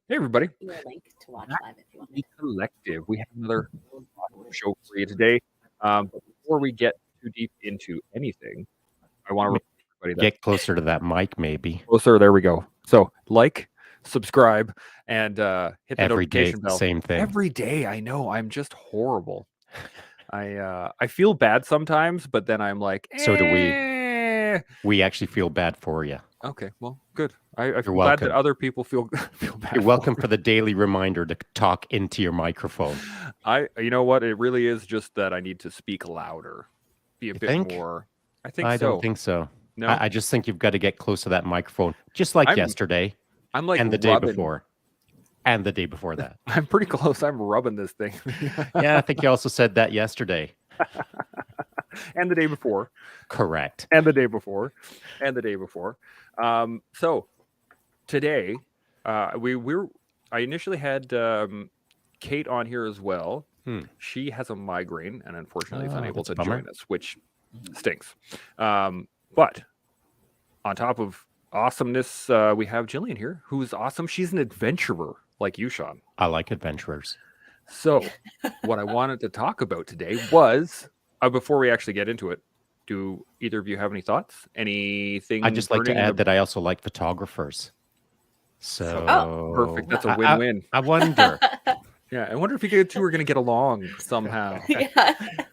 Hey, everybody. Your link to watch Back live if you to want. the collective. We have another awesome show for you today. But before we get too deep into anything, I want to remind everybody that Get closer to that mic, maybe. closer. There we go. So, like, subscribe, and hit the Every day, notification it's the bell. same thing. Every day, I know I'm just horrible. I feel bad sometimes, but then I'm like, So do we. "Eh." We actually feel bad for you. Okay, well, good. I feel glad welcome. that other people feel bad. You're welcome for the daily reminder to talk into your microphone. You know what? It really is just that I need to speak louder, be a bit think? more. I think I so. don't think so. No, I just think you've got to get close to that microphone, just like yesterday I'm like and the day rubbing. before. And the day before that. I'm pretty close. I'm rubbing this thing. Yeah, I think you also said that yesterday. And the day before. Correct. And the day before. And the day before. So today, I initially had Kate on here as well. She has a migraine and unfortunately is unable to join us, which stinks. But on top of awesomeness, we have Jillian here, who's awesome. She's an adventurer like you, Shaun. I like adventurers. So what I wanted to talk about today was, before we actually get into it, do either of you have any thoughts? Anything? I'd just like to add that I also like photographers. So perfect. That's a win-win. I wonder. Yeah, I wonder if you two are going to get along somehow.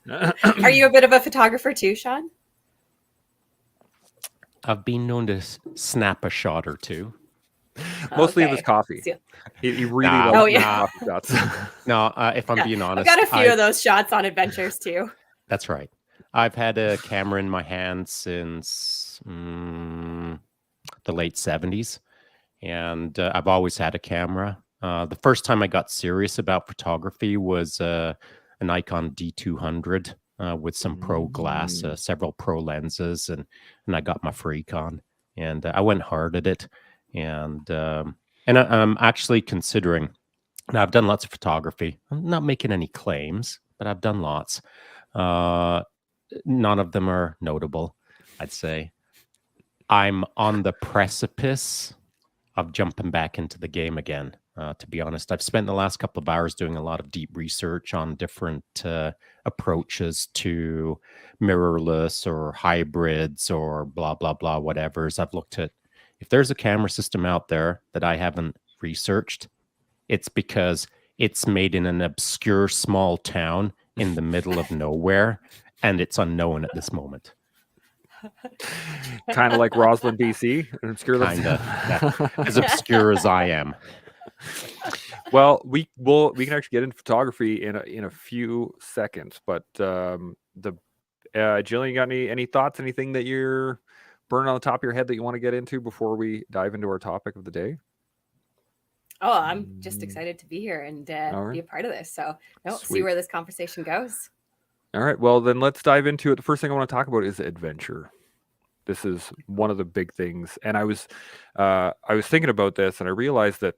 Are you a bit of a photographer too, Shaun? I've been known to snap a shot or two. Mostly of his coffee. He really loves coffee shots. No, if I'm being honest. I've got a few of those shots on adventures too. That's right. I've had a camera in my hand since the late 70s. And I've always had a camera. The first time I got serious about photography was an Nikon D200 with some pro glass, several pro lenses, and I got my freak on. And I went hard at it. And I'm actually considering, now I've done lots of photography. I'm not making any claims, but I've done lots. None of them are notable, I'd say. I'm on the precipice of jumping back into the game again. To be honest, I've spent the last couple of hours doing a lot of deep research on different approaches to mirrorless or hybrids or blah, blah, blah, whatever's. I've looked at, if there's a camera system out there that I haven't researched, it's because it's made in an obscure small town in the middle of nowhere, and it's unknown at this moment. Kind of like Roslyn, BC, obscure. As obscure as I am. Well, we can actually get into photography in a few seconds, but Jillian, you got any thoughts? Anything that you're burning on the top of your head that you want to get into before we dive into our topic of the day? Oh, I'm just excited to be here and be a part of this. So see where this conversation goes. All right. Well, then let's dive into it. The first thing I want to talk about is adventure. This is one of the big things. And I was thinking about this and I realized that,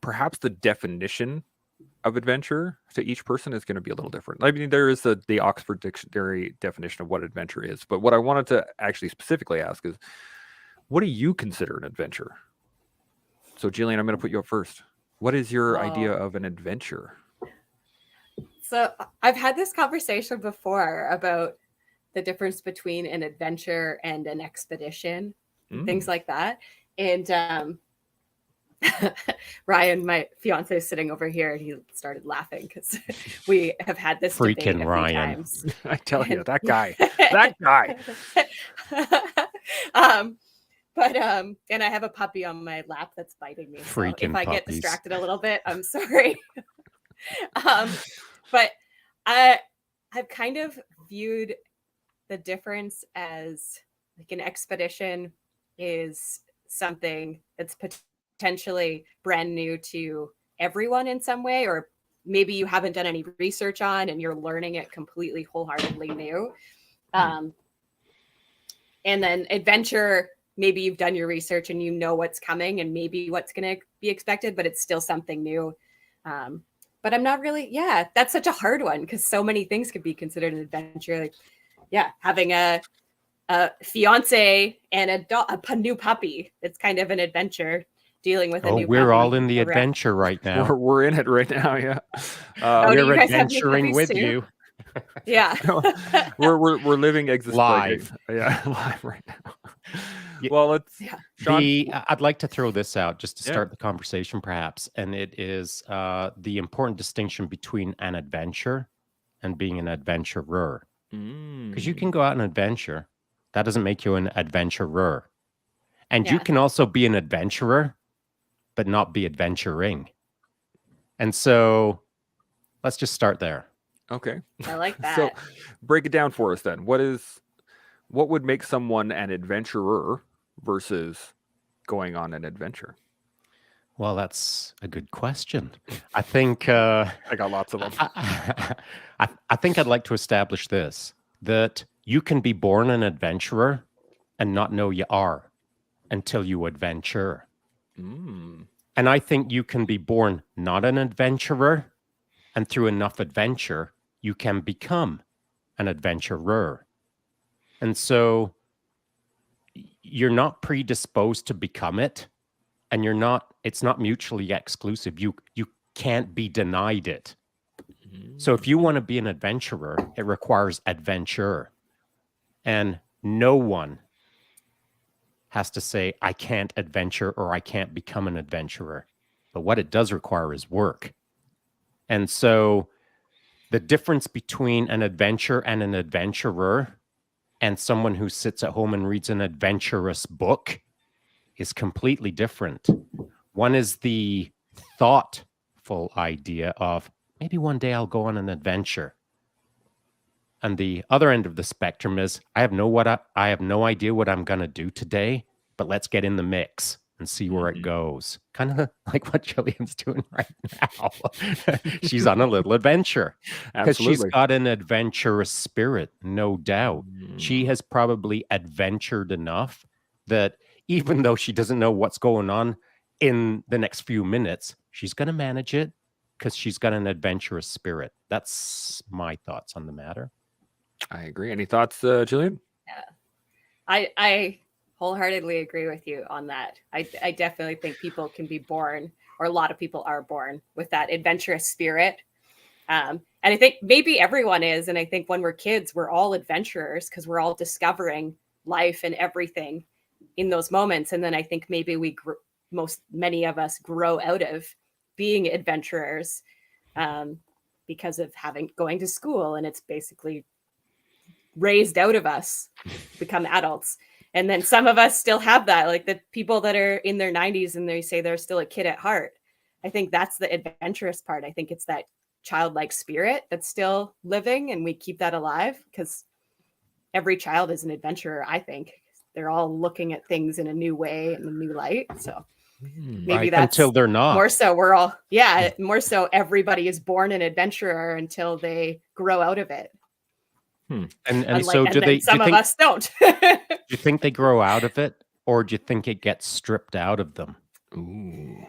perhaps the definition of adventure to each person is going to be a little different. I mean, there is the Oxford Dictionary definition of what adventure is. But what I wanted to actually specifically ask is, what do you consider an adventure? So, Jillian, I'm going to put you up first. What is your idea of an adventure? So I've had this conversation before about the difference between an adventure and an expedition, things like that. And Ryan, my fiance, is sitting over here, and he started laughing because we have had this freaking debate a Ryan. few times. I tell you, that guy. But and I have a puppy on my lap that's biting me. So if I get distracted a little bit, I'm sorry. But I've kind of viewed the difference as like an expedition is something that's potentially brand new to everyone in some way, or maybe you haven't done any research on and you're learning it completely wholeheartedly new. And then adventure, maybe you've done your research and you know what's coming and maybe what's going to be expected, but it's still something new. But I'm not really, that's such a hard one because so many things could be considered an adventure. Like, having a fiance and a new puppy, it's kind of an adventure. dealing with a Oh, new we're puppy all in the around. adventure right now. We're in it right now. Yeah. Oh, do We're you guys have new adventuring puppies with too? you Yeah. No, we're living live. Yeah, live right now. Yeah. Well, let's Yeah. Shaun. I'd like to throw this out just to Yeah. start the conversation, perhaps, and it is the important distinction between an adventure and being an adventurer. Because you can go out and adventure, that doesn't make you an adventurer, and you Yeah. can also be an adventurer, but not be adventuring. And so, let's just start there. Okay. I like So that. break it down for us then. What would make someone an adventurer versus going on an adventure? Well, that's a good question. I think I got lots of them. I think I'd like to establish this, that you can be born an adventurer and not know you are until you adventure. Mm. And I think you can be born not an adventurer, and through enough adventure, you can become an adventurer. And so you're not predisposed to become it, and it's not mutually exclusive. You can't be denied it. So if you want to be an adventurer, it requires adventure. And no one has to say, I can't adventure or I can't become an adventurer. But what it does require is work. And so the difference between an adventure and an adventurer and someone who sits at home and reads an adventurous book is completely different. One is the thoughtful idea of maybe one day I'll go on an adventure. And the other end of the spectrum is I have no idea what I'm going to do today, but let's get in the mix and see where it goes. Kind of like what Jillian's doing right now. She's on a little adventure because she's Absolutely. got an adventurous spirit, no doubt. She has probably adventured enough that even though she doesn't know what's going on in the next few minutes, she's going to manage it because she's got an adventurous spirit. That's my thoughts on the matter. I agree. Any thoughts, Jillian? I wholeheartedly agree with you on that. I definitely think people can be born, or a lot of people are born with that adventurous spirit. And I think maybe everyone is. And I think when we're kids, we're all adventurers because we're all discovering life and everything in those moments. And then I think maybe many of us grow out of being adventurers because of going to school, and it's basically raised out of us, become adults. And then some of us still have that, like the people that are in their 90s and they say they're still a kid at heart. I think that's the adventurous part. I think it's that childlike spirit that's still living, and we keep that alive because every child is an adventurer. I think they're all looking at things in a new way and a new light. So maybe Right, that's until they're not. more so more so everybody is born an adventurer until they grow out of it. And so some of us don't. Do you think they grow out of it, or do you think it gets stripped out of them? Ooh.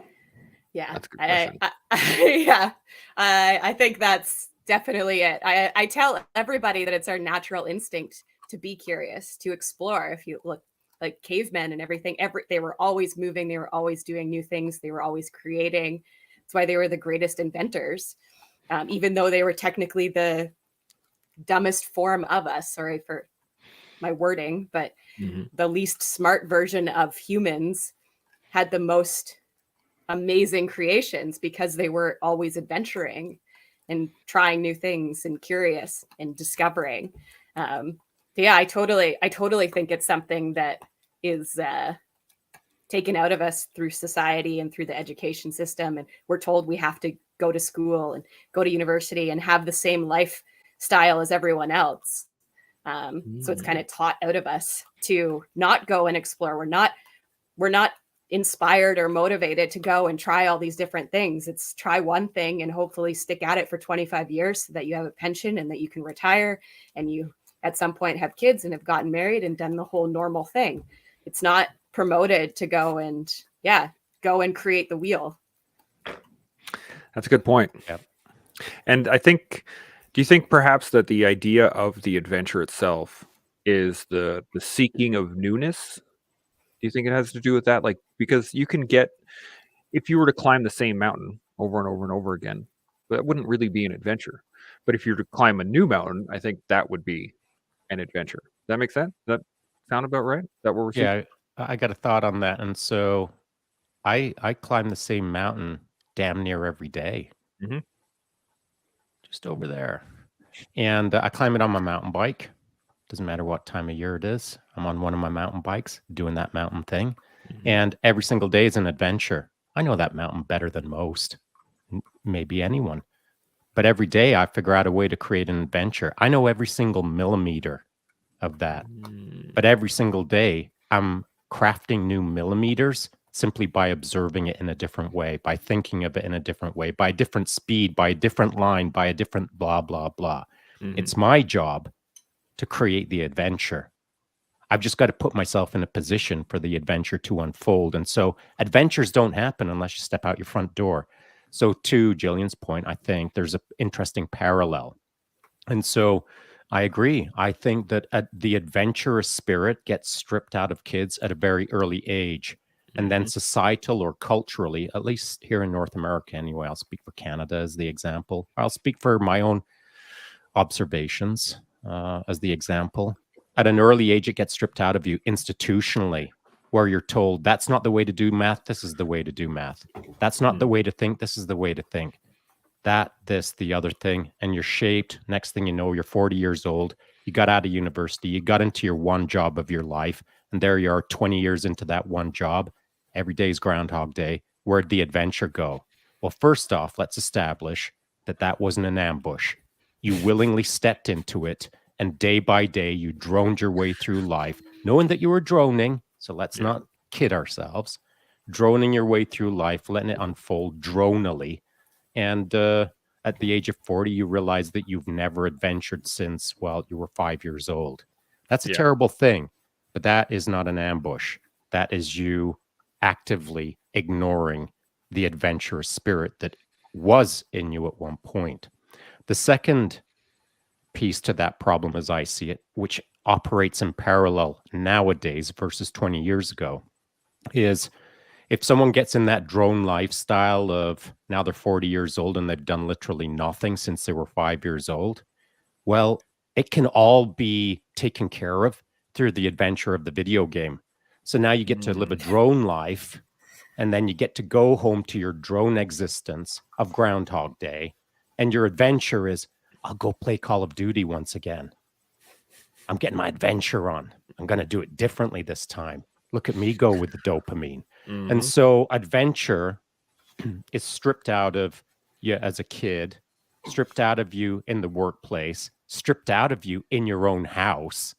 Yeah, That's a good question. I think that's definitely it. I tell everybody that it's our natural instinct to be curious, to explore. If you look like cavemen and everything, they were always moving, they were always doing new things, they were always creating. That's why they were the greatest inventors, even though they were technically the dumbest form of us. Sorry for my wording, but the least smart version of humans had the most amazing creations because they were always adventuring and trying new things and curious and discovering. I totally think it's something that is taken out of us through society and through the education system. And we're told we have to go to school and go to university and have the same lifestyle as everyone else. So it's kind of taught out of us to not go and explore. We're not inspired or motivated to go and try all these different things. It's try one thing and hopefully stick at it for 25 years so that you have a pension and that you can retire and you at some point have kids and have gotten married and done the whole normal thing. It's not promoted to go and create the wheel. That's a good point. Yep. And do you think perhaps that the idea of the adventure itself is the seeking of newness? Do you think it has to do with that? Like, because you can get, if you were to climb the same mountain over and over and over again, that wouldn't really be an adventure. But if you were to climb a new mountain, I think that would be an adventure. Does that make sense? Does that sound about right? Is that what we're seeing? Yeah, I got a thought on that. And so I climb the same mountain damn near every day, Mm-hmm. just over there. And I climb it on my mountain bike. Doesn't matter what time of year it is. I'm on one of my mountain bikes doing that mountain thing. Mm-hmm. And every single day is an adventure. I know that mountain better than most, maybe anyone. But every day I figure out a way to create an adventure. I know every single millimeter of that. But every single day I'm crafting new millimeters simply by observing it in a different way, by thinking of it in a different way, by a different speed, by a different line, by a different blah, blah, blah. Mm-hmm. It's my job to create the adventure. I've just got to put myself in a position for the adventure to unfold. And so adventures don't happen unless you step out your front door. So to Jillian's point, I think there's an interesting parallel. And so I agree. I think that the adventurous spirit gets stripped out of kids at a very early age. And then societal or culturally, at least here in North America anyway, I'll speak for Canada as the example. I'll speak for my own observations as the example. At an early age, it gets stripped out of you institutionally, where you're told that's not the way to do math. This is the way to do math. That's not the way to think. This is the way to think. That, this, the other thing. And you're shaped. Next thing you know, you're 40 years old. You got out of university. You got into your one job of your life. And there you are 20 years into that one job. Every day is Groundhog Day. Where'd the adventure go? Well, first off, let's establish that that wasn't an ambush. You willingly stepped into it, and day by day, you droned your way through life, knowing that you were droning. So let's not kid ourselves. Droning your way through life, letting it unfold dronally. And at the age of 40, you realize that you've never adventured since, well, you were 5 years old. That's a terrible thing, but that is not an ambush. That is you actively ignoring the adventurous spirit that was in you at one point. The second piece to that problem, as I see it, which operates in parallel nowadays versus 20 years ago, is if someone gets in that drone lifestyle of now they're 40 years old and they've done literally nothing since they were 5 years old, well, it can all be taken care of through the adventure of the video game. So now you get to live a drone life, and then you get to go home to your drone existence of Groundhog Day, and your adventure is, I'll go play Call of Duty once again. I'm getting my adventure on. I'm going to do it differently this time. Look at me go with the dopamine. And so adventure is stripped out of you as a kid, stripped out of you in the workplace, stripped out of you in your own house.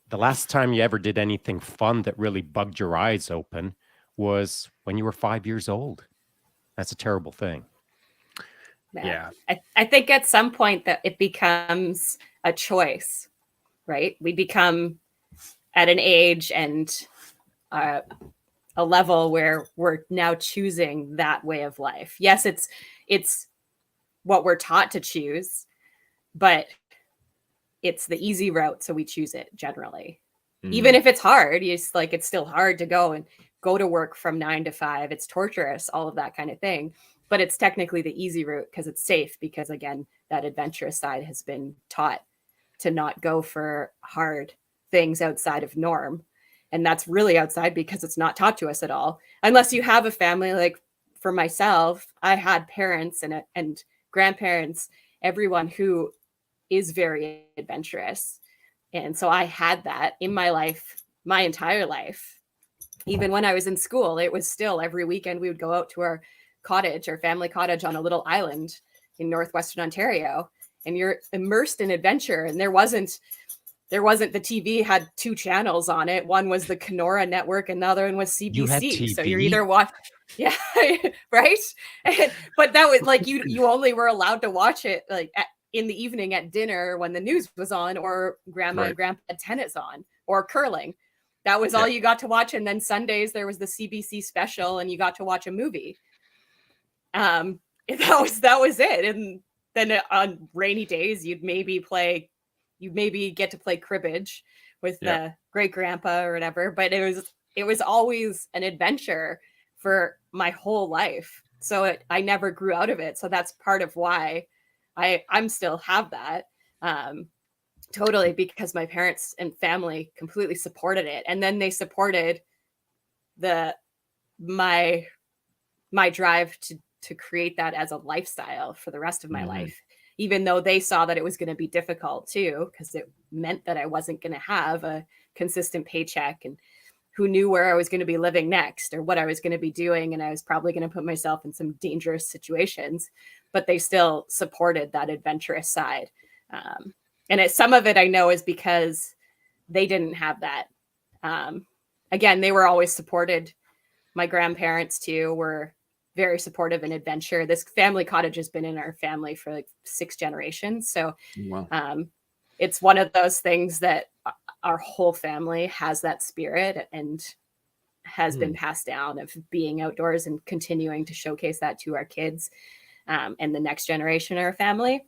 The last time you ever did anything fun that really bugged your eyes open was when you were 5 years old. That's a terrible thing. Yeah. I think at some point that it becomes a choice, right? We become at an age and a level where we're now choosing that way of life. Yes, it's what we're taught to choose, but it's the easy route, so we choose it generally. Even if it's hard, it's still hard to go to work from 9 to 5. It's torturous, all of that kind of thing. But it's technically the easy route because it's safe, because again, that adventurous side has been taught to not go for hard things outside of norm. And that's really outside because it's not taught to us at all. Unless you have a family, like for myself, I had parents and grandparents, everyone who is very adventurous. And so I had that in my life, my entire life. Even when I was in school, it was still every weekend we would go out to our cottage, our family cottage on a little island in northwestern Ontario, and you're immersed in adventure. And there wasn't the TV had 2 channels on it. One was the Kenora network and the other one was CBC. You had TV? So you're either right. But that was like you only were allowed to watch it like in the evening at dinner when the news was on, or grandma and grandpa had tennis on, or curling. That was all you got to watch. And then Sundays there was the CBC special and you got to watch a movie. That was it. And then on rainy days you'd maybe get to play cribbage with the great grandpa or whatever, but it was it was always an adventure for my whole life. So I never grew out of it. So that's part of why I'm still have that. Totally, because my parents and family completely supported it. And then they supported my drive to create that as a lifestyle for the rest of my life, even though they saw that it was going to be difficult too, because it meant that I wasn't going to have a consistent paycheck, and who knew where I was going to be living next or what I was going to be doing. And I was probably going to put myself in some dangerous situations, but they still supported that adventurous side. And some of it I know is because they didn't have that. Again, they were always supported. My grandparents too were very supportive in adventure. This family cottage has been in our family for like 6 generations. So Wow. it's one of those things that our whole family has that spirit and has been passed down of being outdoors and continuing to showcase that to our kids and the next generation of our family.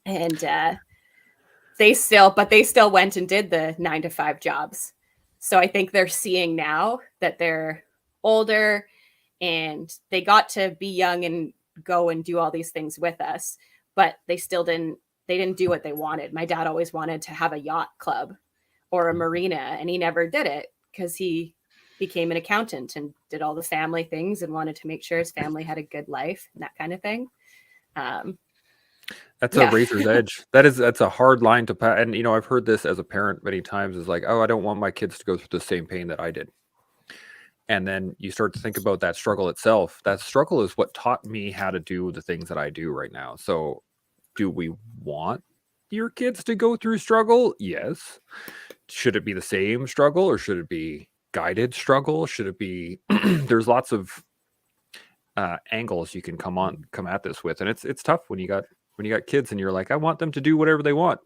And they still went and did the 9-to-5 jobs. So I think they're seeing now that they're older and they got to be young and go and do all these things with us, but they didn't do what they wanted. My dad always wanted to have a yacht club or a marina, and he never did it because he became an accountant and did all the family things and wanted to make sure his family had a good life and that kind of thing. That's a razor's edge. That's a hard line to pass. And I've heard this as a parent many times, is like, oh, I don't want my kids to go through the same pain that I did. And then you start to think about that struggle itself. That struggle is what taught me how to do the things that I do right now. So do we want your kids to go through struggle? Yes. Should it be the same struggle, or should it be guided struggle? Should it be there's lots of angles you can come at this with, and it's tough when you got kids and you're like, I want them to do whatever they want,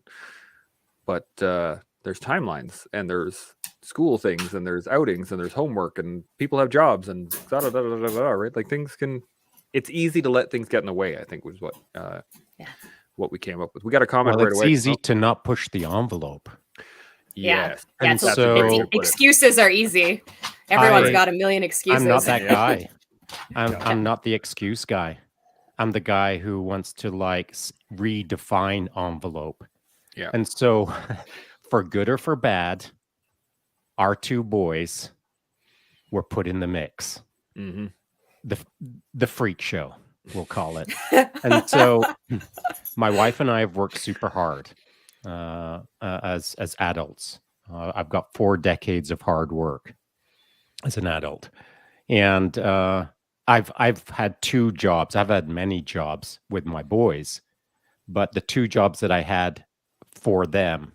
but there's timelines and there's school things and there's outings and there's homework and people have jobs and right? Like it's easy to let things get in the way, I think, was what we came up with. We got a comment right away. It's easy to not push the envelope. Yes. And so excuses are easy. Everyone's got a million excuses. I'm not that guy. I'm not the excuse guy. I'm the guy who wants to redefine envelope. Yeah. And so for good or for bad, our 2 boys were put in the mix. Mm-hmm. The freak show, we'll call it. And so my wife and I have worked super hard as adults. I've got 4 decades of hard work as an adult. And I've had 2 jobs. I've had many jobs with my boys, but the 2 jobs that I had for them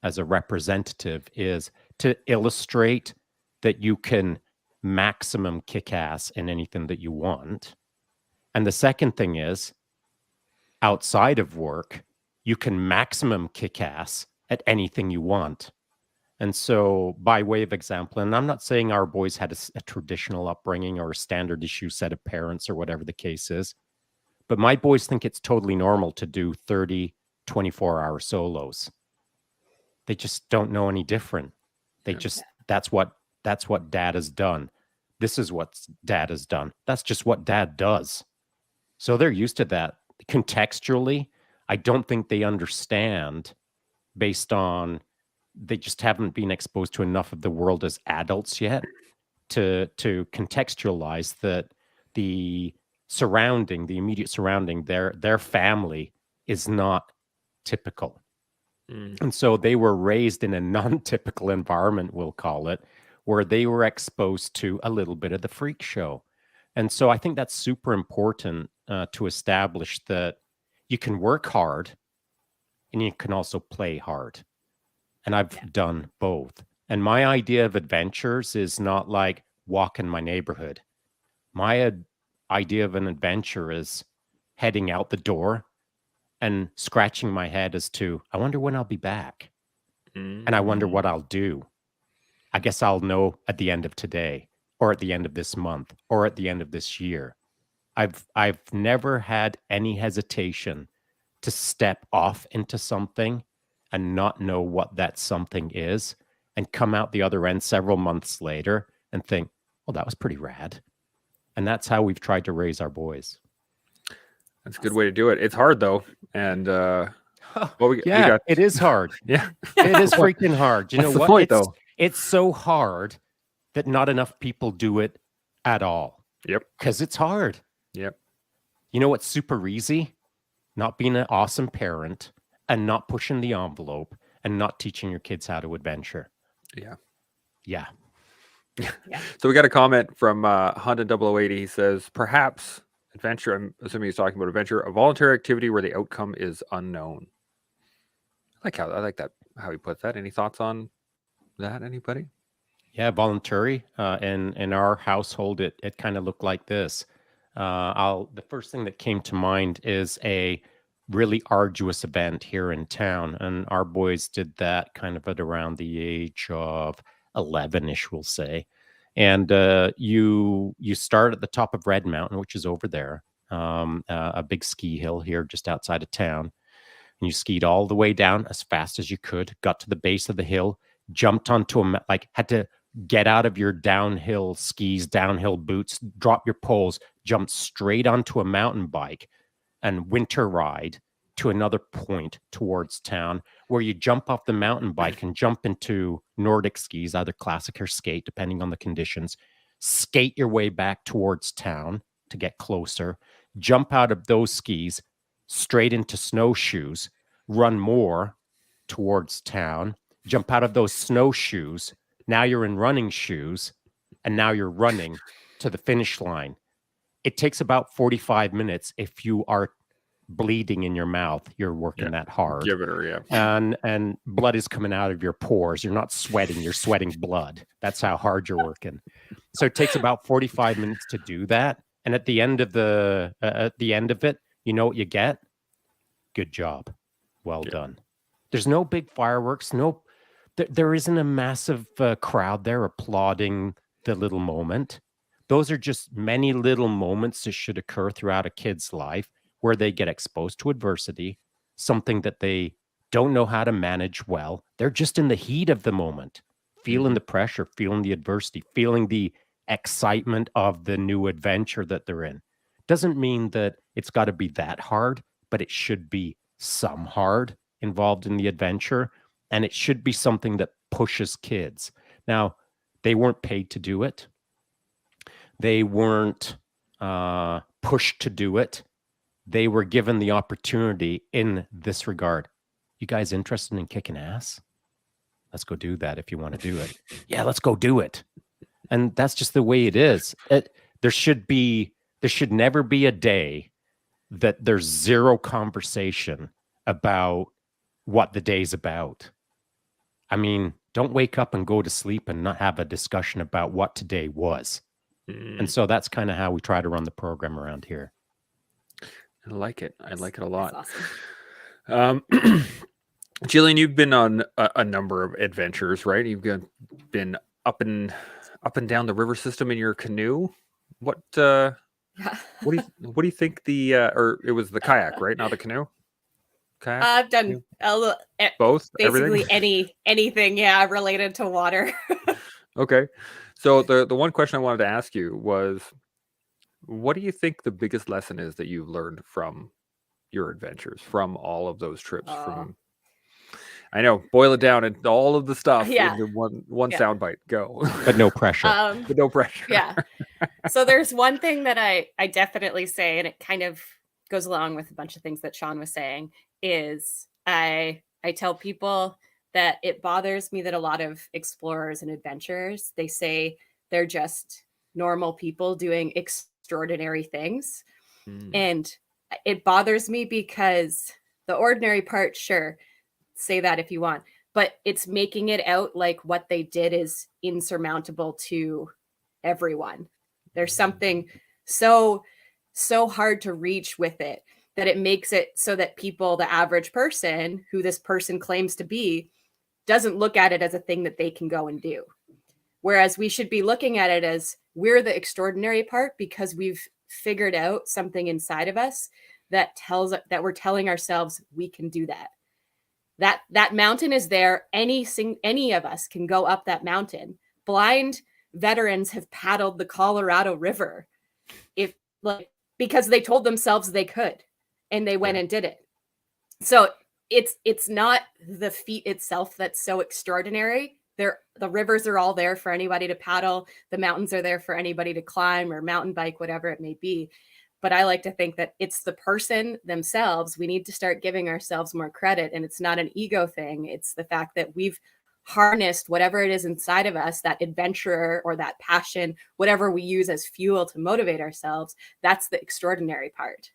as a representative is to illustrate that you can maximum kick ass in anything that you want. And the second thing is, outside of work, you can maximum kick ass at anything you want. And so, by way of example, and I'm not saying our boys had a traditional upbringing or a standard issue set of parents or whatever the case is, but my boys think it's totally normal to do 30, 24-hour solos. They just don't know any different. That's what dad has done. This is what dad has done. That's just what dad does. So they're used to that. Contextually, I don't think they understand, based on they just haven't been exposed to enough of the world as adults yet to contextualize that the immediate surrounding, their family is not typical. And so they were raised in a non-typical environment, we'll call it, where they were exposed to a little bit of the freak show. And so I think that's super important to establish that you can work hard and you can also play hard. And I've done both. And my idea of adventures is not like walk in my neighborhood. My idea of an adventure is heading out the door and scratching my head as to, I wonder when I'll be back. And I wonder what I'll do. I guess I'll know at the end of today, or at the end of this month, or at the end of this year. I've never had any hesitation to step off into something and not know what that something is, and come out the other end several months later and think, well, that was pretty rad. And that's how we've tried to raise our boys. That's a good way to do it. It's hard though. And we Yeah, got it is hard. yeah. It is freaking hard. You know What's the what? point, though? It's so hard that not enough people do it at all. Yep. Because it's hard. Yep. You know what's super easy? Not being an awesome parent and not pushing the envelope and not teaching your kids how to adventure. Yeah. Yeah. Yeah. So we got a comment from Honda 0080. He says, perhaps adventure, I'm assuming he's talking about adventure, a voluntary activity where the outcome is unknown. I like that, how he puts that. Any thoughts on that, anybody? Yeah, voluntary. In our household, it kind of looked like this. The first thing that came to mind is a really arduous event here in town, and our boys did that kind of at around the age of 11-ish, we'll say. And you start at the top of Red Mountain, which is over there, a big ski hill here just outside of town. And you skied all the way down as fast as you could, got to the base of the hill, jumped onto had to get out of your downhill skis, downhill boots, drop your poles, jump straight onto a mountain bike and winter ride to another point towards town, where you jump off the mountain bike and jump into Nordic skis, either classic or skate, depending on the conditions, skate your way back towards town to get closer, jump out of those skis straight into snowshoes, run more towards town, jump out of those snowshoes. Now you're in running shoes, and now you're running to the finish line. It takes about 45 minutes if you are bleeding in your mouth. You're working that hard. Give it her, yeah. And blood is coming out of your pores. You're not sweating. You're sweating blood. That's how hard you're working. So it takes about 45 minutes to do that. And at the end of it, you know what you get? Good job. Well done. There's no big fireworks. There isn't a massive crowd there applauding the little moment. Those are just many little moments that should occur throughout a kid's life where they get exposed to adversity, something that they don't know how to manage well. They're just in the heat of the moment, feeling the pressure, feeling the adversity, feeling the excitement of the new adventure that they're in. Doesn't mean that it's got to be that hard, but it should be some hard involved in the adventure. And it should be something that pushes kids. Now, they weren't paid to do it. They weren't pushed to do it. They were given the opportunity in this regard. You guys interested in kicking ass? Let's go do that if you want to do it. Yeah, let's go do it. And that's just the way it is. There should never be a day that there's zero conversation about what the day's about. I mean, don't wake up and go to sleep and not have a discussion about what today was. And so that's kind of how we try to run the program around here. I like it. I like it a lot. That's awesome. Jillian, you've been on a number of adventures, right? You've been up and down the river system in your canoe. What do you think or it was the kayak, right? Not the canoe? Kayak? I've done a little, both, basically everything? anything, related to water. Okay. So the one question I wanted to ask you was, what do you think the biggest lesson is that you've learned from your adventures, from all of those trips? I know, boil it down and all of the stuff into one soundbite. Go. But no pressure. But no pressure. Yeah. So there's one thing that I definitely say, and it kind of goes along with a bunch of things that Shaun was saying, is I tell people that it bothers me that a lot of explorers and adventurers, they say they're just normal people doing extraordinary things. And it bothers me because the ordinary part, sure, say that if you want, but it's making it out like what they did is insurmountable to everyone. There's something so hard to reach with it that it makes it so that people, the average person who this person claims to be, doesn't look at it as a thing that they can go and do. Whereas we should be looking at it as we're the extraordinary part because we've figured out something inside of us that tells that we're telling ourselves we can do that. That mountain is there. Any of us can go up that mountain. Blind veterans have paddled the Colorado River because they told themselves they could, and they went and did it. So it's not the feat itself that's so extraordinary. The rivers are all there for anybody to paddle. The mountains are there for anybody to climb or mountain bike, whatever it may be. But I like to think that it's the person themselves. We need to start giving ourselves more credit. And it's not an ego thing. It's the fact that we've harnessed whatever it is inside of us, that adventurer or that passion, whatever we use as fuel to motivate ourselves. That's the extraordinary part.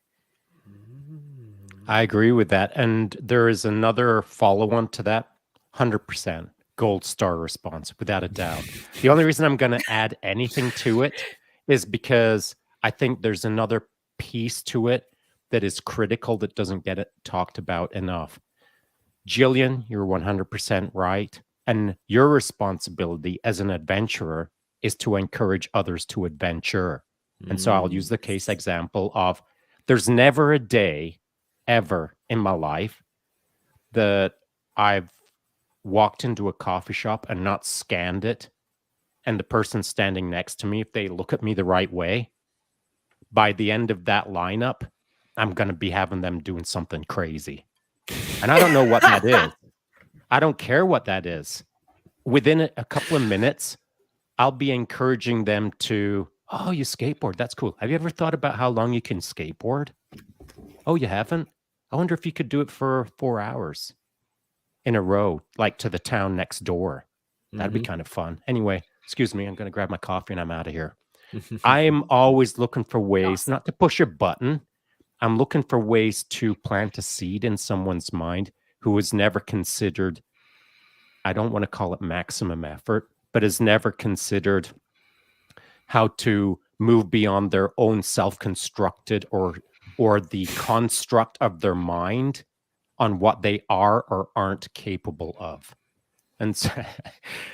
I agree with that. And there is another follow-on to that, 100% gold star response, without a doubt. The only reason I'm going to add anything to it is because I think there's another piece to it that is critical that doesn't get it talked about enough. Jillian, you're 100% right. And your responsibility as an adventurer is to encourage others to adventure. And so I'll use the case example of there's never a day ever in my life that I've walked into a coffee shop and not scanned it, and the person standing next to me, if they look at me the right way, by the end of that lineup, I'm going to be having them doing something crazy. And I don't know what that is. I don't care what that is. Within a couple of minutes, I'll be encouraging them to, oh, you skateboard. That's cool. Have you ever thought about how long you can skateboard? Oh, you haven't? I wonder if you could do it for 4 hours in a row, like to the town next door. That'd be kind of fun. Anyway, excuse me. I'm going to grab my coffee and I'm out of here. I'm always looking for ways, not to push a button. I'm looking for ways to plant a seed in someone's mind who has never considered, I don't want to call it maximum effort, but has never considered how to move beyond their own self-constructed or the construct of their mind on what they are or aren't capable of. And so,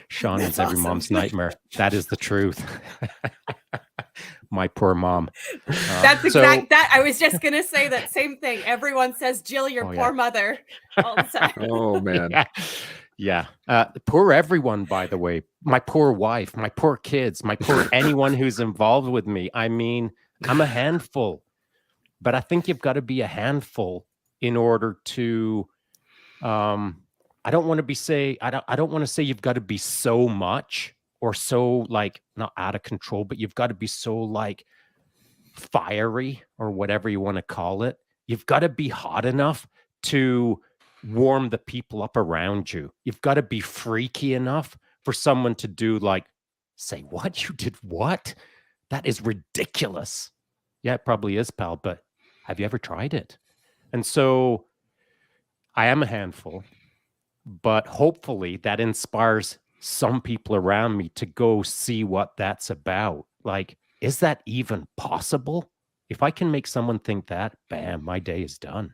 Shaun is every mom's nightmare. That is the truth. My poor mom. That's exact. That I was just gonna say that same thing. Everyone says, "Jill, your poor mother," all the time. Oh man. Yeah. Poor everyone, by the way. My poor wife, my poor kids, my poor anyone who's involved with me. I mean, I'm a handful, but I think you've got to be a handful in order to. I don't want to say you've got to be so much or so like not out of control, but you've got to be so like fiery or whatever you want to call it. You've got to be hot enough to warm the people up around you. You've got to be freaky enough for someone to do like, say, what? You did what? That is ridiculous. Yeah, it probably is, pal, but have you ever tried it? And so I am a handful, but hopefully that inspires some people around me to go see what that's about. Like, is that even possible? If I can make someone think that, bam, my day is done.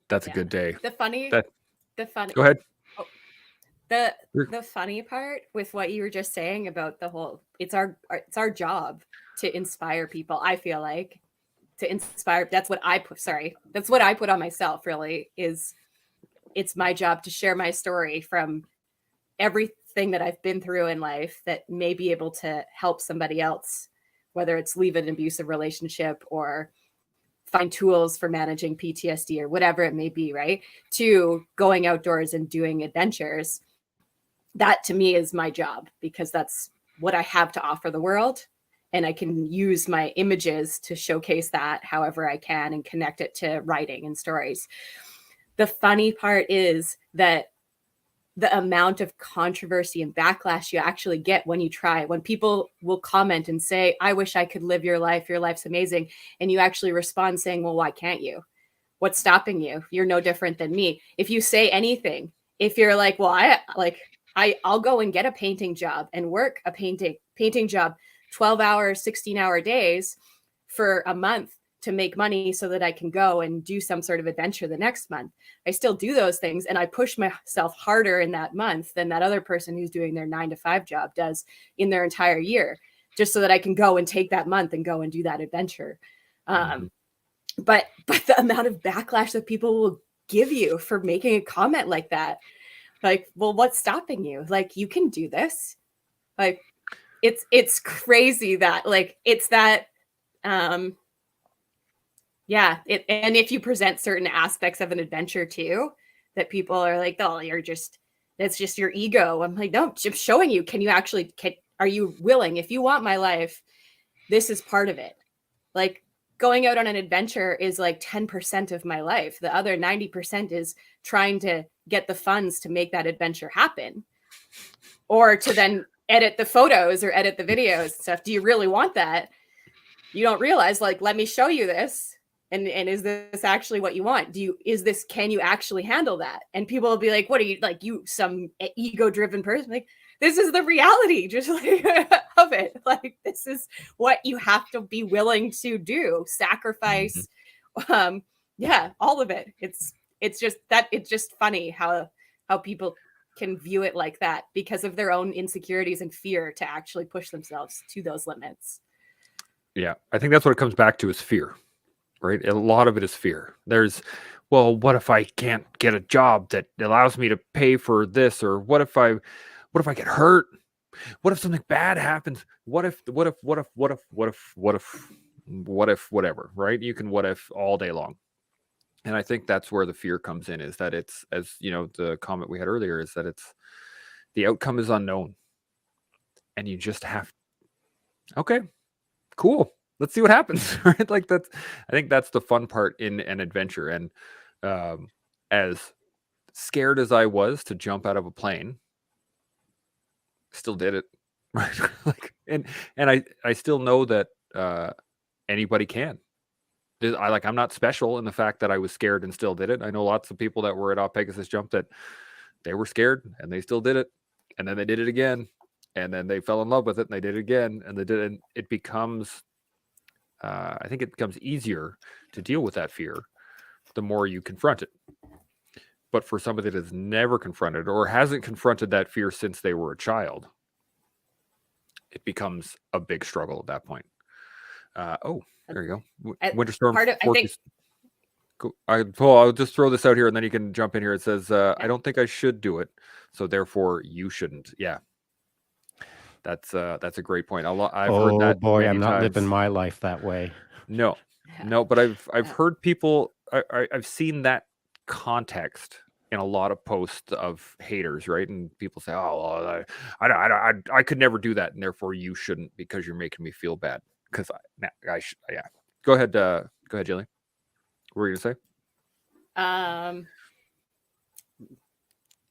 That's a good day. The funny. Go ahead. Oh, the funny part with what you were just saying about the whole, it's our job to inspire people. I feel like to inspire. That's what I put on myself. Really, is it's my job to share my story from everything that I've been through in life that may be able to help somebody else, whether it's leave an abusive relationship or find tools for managing PTSD or whatever it may be, right? To going outdoors and doing adventures. That to me is my job because that's what I have to offer the world. And I can use my images to showcase that however I can and connect it to writing and stories. The funny part is that the amount of controversy and backlash you actually get when you try, when people will comment and say, I wish I could live your life. Your life's amazing. And you actually respond saying, well, why can't you? What's stopping you? You're no different than me. If you say anything, if you're like, well, I'll go and get a painting job and work a painting job, 12 hours, 16-hour days for a month to make money so that I can go and do some sort of adventure the next month. I still do those things and I push myself harder in that month than that other person who's doing their 9-to-5 job does in their entire year, just so that I can go and take that month and go and do that adventure. But the amount of backlash that people will give you for making a comment like that? Like, well, what's stopping you? Like, you can do this. Like, it's crazy that, like, it's that, yeah. And if you present certain aspects of an adventure too, that people are like, oh, that's just your ego. I'm like, no, I'm showing you. Are you willing? If you want my life, this is part of it. Like, going out on an adventure is like 10% of my life. The other 90% is trying to get the funds to make that adventure happen, or to then edit the photos or edit the videos and stuff. Do you really want that? You don't realize, like, let me show you this. And is this actually what you want? Can you actually handle that? And people will be like, what are you, like, you some ego driven person? Like, this is the reality, just like of it. Like, this is what you have to be willing to do, sacrifice. Yeah, all of it. It's just funny how people can view it like that because of their own insecurities and fear to actually push themselves to those limits. Yeah, I think that's what it comes back to, is fear, right? A lot of it is fear. There's, well, what if I can't get a job that allows me to pay for this? Or what if I get hurt? What if something bad happens? What if, whatever, right? You can what if all day long. And I think that's where the fear comes in, is that it's, as you know, the comment we had earlier, is that it's, the outcome is unknown. And you just have, okay, cool, let's see what happens. Right? Like, I think that's the fun part in an adventure. And as scared as I was to jump out of a plane, still did it. Right? Like, and I still know that anybody can. I'm not special in the fact that I was scared and still did it. I know lots of people that were at Off Pegasus Jump that they were scared and they still did it, and then they did it again, and then they fell in love with it and they did it again, and they did it. And it becomes, I think it becomes easier to deal with that fear the more you confront it. But for somebody that has never confronted or hasn't confronted that fear since they were a child, it becomes a big struggle at that point. There you go. Winter Storm. I'll just throw this out here and then you can jump in here. It says, I don't think I should do it, so therefore you shouldn't. Yeah. That's a great point. I've heard that. Boy, I'm not living my life that way. No, but I've heard people, I've seen that context in a lot of posts of haters, right? And people say, oh, I could never do that, and therefore you shouldn't, because you're making me feel bad. Because I should, yeah. Go ahead, Jillian. What were you gonna say?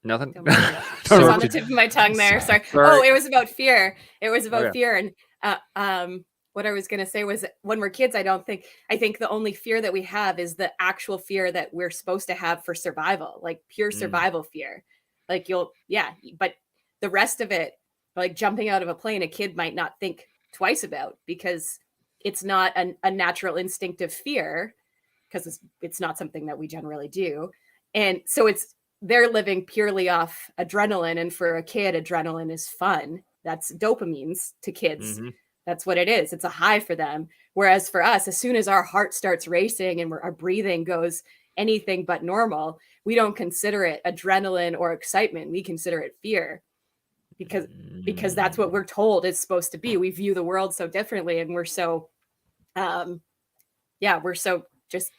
Nothing. It was on the tip of my tongue there. Sorry. Oh, it was about fear. Fear. And what I was gonna say was, when we're kids, I think the only fear that we have is the actual fear that we're supposed to have for survival, like pure survival fear. Like, but the rest of it, like jumping out of a plane, a kid might not think twice about, because it's not a natural instinctive fear, because it's not something that we generally do. And so they're living purely off adrenaline. And for a kid, adrenaline is fun. That's dopamines to kids. Mm-hmm. That's what it is. It's a high for them. Whereas for us, as soon as our heart starts racing and our breathing goes anything but normal, we don't consider it adrenaline or excitement. We consider it fear, because that's what we're told it's supposed to be. We view the world so differently, and we're so, we're so just,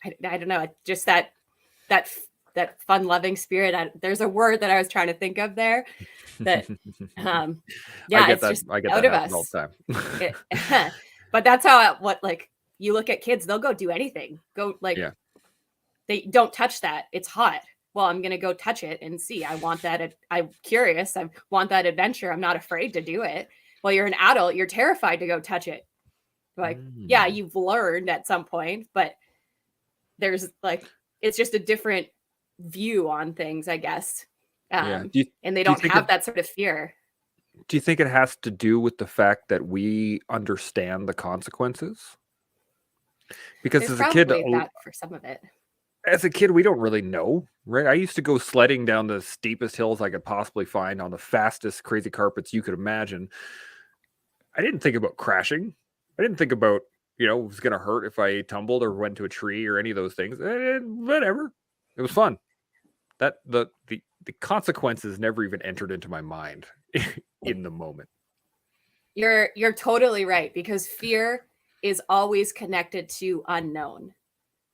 I don't know, just that fun loving spirit. There's a word that I was trying to think of there that, I get that. I get that out of us all the time. But that's how, you look at kids, they'll go do anything. They don't touch that. It's hot. Well, I'm going to go touch it and see. I want that. I'm curious. I want that adventure. I'm not afraid to do it. Well, you're an adult. You're terrified to go touch it. You've learned at some point, but there's it's just a different view on things, I guess. And they don't have that sort of fear. Do you think it has to do with the fact that we understand the consequences? Because there's as a kid, that for some of it. As a kid, we don't really know, right? I used to go sledding down the steepest hills I could possibly find on the fastest crazy carpets you could imagine. I didn't think about crashing. I didn't think about, it was going to hurt if I tumbled or went to a tree or any of those things. Whatever. It was fun. That the consequences never even entered into my mind in the moment. You're totally right, because fear is always connected to unknown.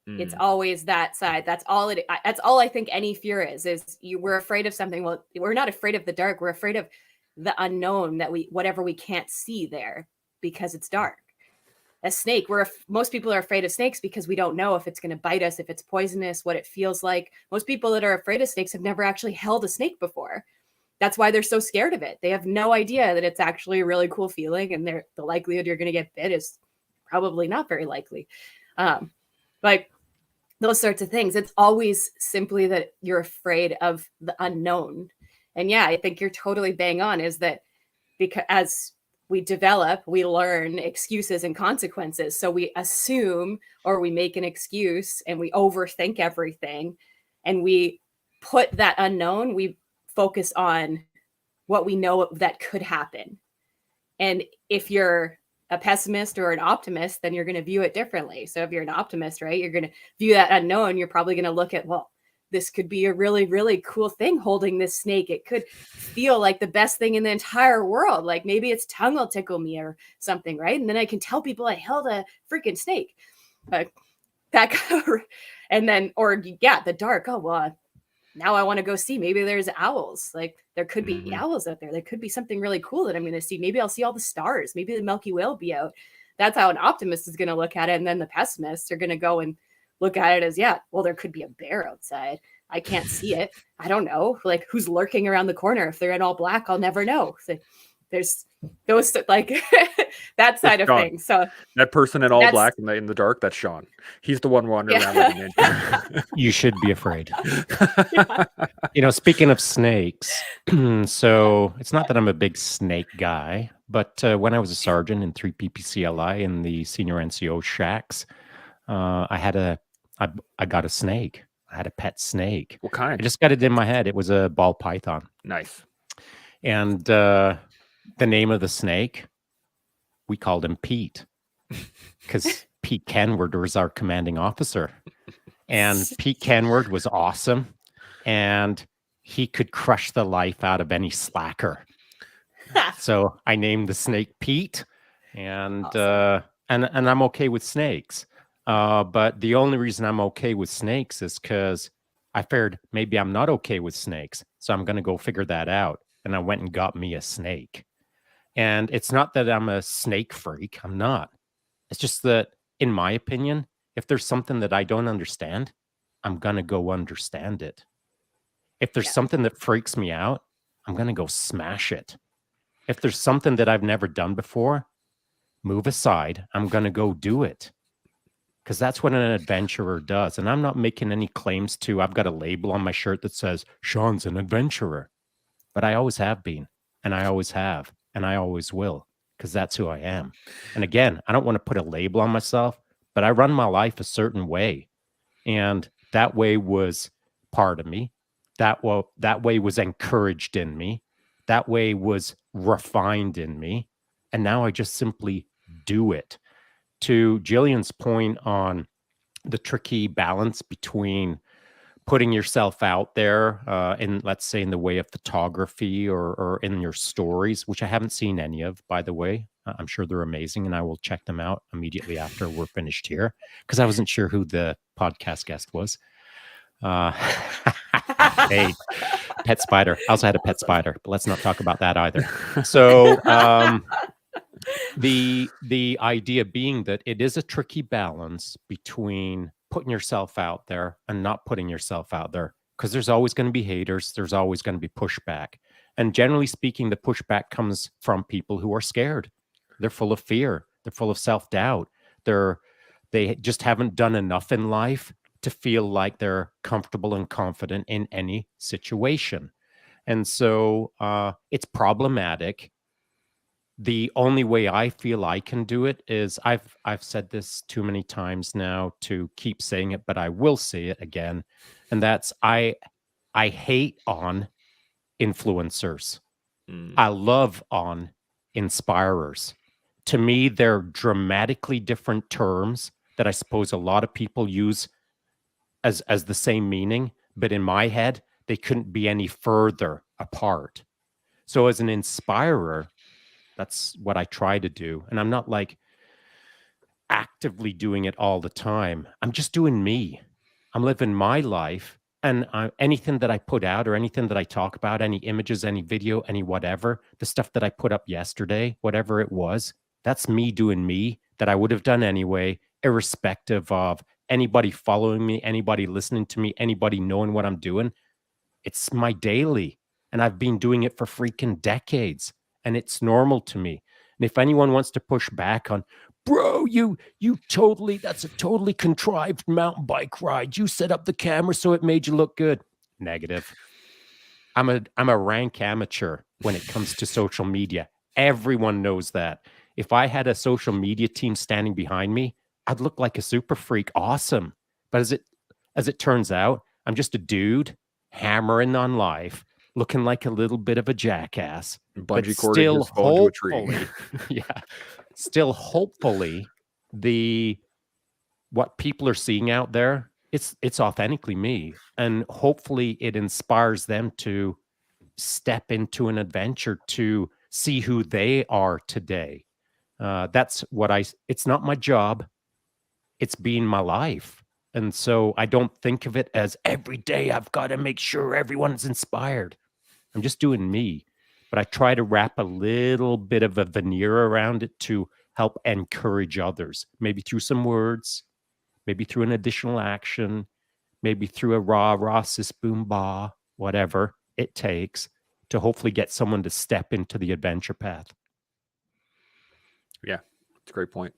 It's always that side. That's all I think any fear is we're afraid of something. Well, we're not afraid of the dark. We're afraid of the unknown, that whatever we can't see there because it's dark. A snake, most people are afraid of snakes because we don't know if it's going to bite us, if it's poisonous, what it feels like. Most people that are afraid of snakes have never actually held a snake before. That's why they're so scared of it. They have no idea that it's actually a really cool feeling, and the likelihood you're going to get bit is probably not very likely. Like those sorts of things. It's always simply that you're afraid of the unknown. And yeah, I think you're totally bang on, is that because as we develop, we learn excuses and consequences. So we assume, or we make an excuse, and we overthink everything, and we put that unknown, we focus on what we know that could happen. And if you're a pessimist or an optimist, then you're going to view it differently. So if you're an optimist, right, you're going to view that unknown. You're probably going to look at, well, this could be a really, really cool thing holding this snake. It could feel like the best thing in the entire world. Like maybe its tongue will tickle me or something, right? And then I can tell people I held a freaking snake. And then, or yeah, the dark. Oh, well, now I want to go see. Maybe there's owls. Like there could be owls out there. There could be something really cool that I'm going to see. Maybe I'll see all the stars. Maybe the Milky Way will be out. That's how an optimist is going to look at it. And then the pessimists are going to go and look at it as, yeah, well, there could be a bear outside. I can't see it. I don't know. Like who's lurking around the corner? If they're in all black, I'll never know. So there's those like that side of things. So that person in all black in the dark, that's Shaun. He's the one wandering around like a ninja. You should be afraid. Yeah. Speaking of snakes, so it's not that I'm a big snake guy, but when I was a sergeant in 3 PPCLI in the senior NCO shacks, I got a snake. I had a pet snake. What kind? I just got it in my head. It was a ball python. Nice. And the name of the snake, we called him Pete, because Pete Kenward was our commanding officer. And Pete Kenward was awesome, and he could crush the life out of any slacker. So I named the snake Pete, and awesome. and I'm okay with snakes. But the only reason I'm okay with snakes is because I figured maybe I'm not okay with snakes. So I'm going to go figure that out. And I went and got me a snake. And it's not that I'm a snake freak. I'm not. It's just that, in my opinion, if there's something that I don't understand, I'm going to go understand it. If there's something that freaks me out, I'm going to go smash it. If there's something that I've never done before, move aside. I'm going to go do it. Because that's what an adventurer does. And I'm not making any claims to, I've got a label on my shirt that says, Shaun's an adventurer. But I always have been, and I always have, and I always will, because that's who I am. And again, I don't want to put a label on myself, but I run my life a certain way. And that way was part of me. That way was encouraged in me. That way was refined in me. And now I just simply do it. To Jillian's point on the tricky balance between putting yourself out there in, let's say, in the way of photography or in your stories, which I haven't seen any of, by the way. I'm sure they're amazing, and I will check them out immediately after we're finished here, because I wasn't sure who the podcast guest was. Hey, pet spider. I also had a pet spider, but let's not talk about that either. So the idea being that it is a tricky balance between putting yourself out there and not putting yourself out there, because there's always going to be haters. There's always going to be pushback. And generally speaking, the pushback comes from people who are scared. They're full of fear. They're full of self-doubt. They just haven't done enough in life to feel like they're comfortable and confident in any situation. And so it's problematic. The only way I feel I can do it is, I've said this too many times now to keep saying it, but I will say it again. And that's, I hate on influencers. I love on inspirers. To me, they're dramatically different terms that I suppose a lot of people use as the same meaning, but in my head, they couldn't be any further apart. So as an inspirer, that's what I try to do. And I'm not like actively doing it all the time. I'm just doing me. I'm living my life. And anything that I put out or anything that I talk about, any images, any video, any whatever, the stuff that I put up yesterday, whatever it was, that's me doing me that I would have done anyway, irrespective of anybody following me, anybody listening to me, anybody knowing what I'm doing. It's my daily. And I've been doing it for freaking decades. And it's normal to me. And if anyone wants to push back on, bro, you totally, that's a totally contrived mountain bike ride. You set up the camera so it made you look good. Negative. I'm a rank amateur when it comes to social media. Everyone knows that. If I had a social media team standing behind me, I'd look like a super freak. Awesome. But as it turns out, I'm just a dude hammering on life, looking like a little bit of a jackass, but Bungee cording still his phone to a tree. hopefully, yeah, still hopefully what people are seeing out there, it's authentically me, and hopefully it inspires them to step into an adventure to see who they are today. That's what it's not my job. It's been my life. And so I don't think of it as every day I've got to make sure everyone's inspired. I'm just doing me. But I try to wrap a little bit of a veneer around it to help encourage others, maybe through some words, maybe through an additional action, maybe through a rah, sis, boom, bah, whatever it takes to hopefully get someone to step into the adventure path. Yeah, it's a great point.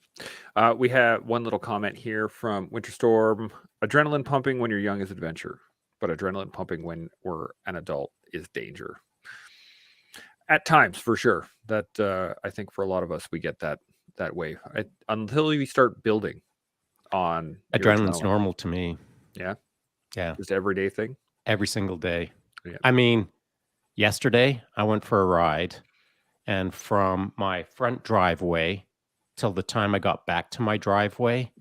We have one little comment here from Winterstorm. Adrenaline pumping when you're young is adventure, but adrenaline pumping when we're an adult is danger. At times, for sure. That I think for a lot of us, we get that way until you start building on adrenaline's normal to me. Yeah. Yeah. Just everyday thing. Every single day. Yeah. I mean, yesterday I went for a ride, and from my front driveway till the time I got back to my driveway,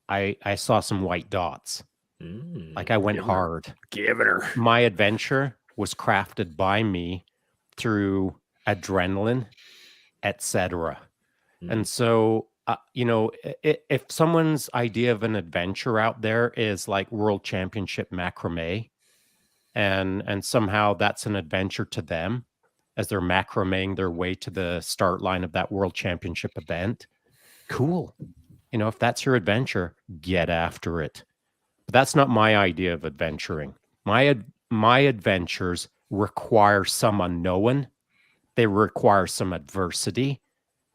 I saw some white dots. Like I went hard. Giving her. My adventure was crafted by me through adrenaline, etc. And so, if someone's idea of an adventure out there is like world championship macrame, and somehow that's an adventure to them as they're macrameing their way to the start line of that world championship event, cool. If that's your adventure, get after it. But that's not my idea of adventuring. My adventures require some unknown. They require some adversity.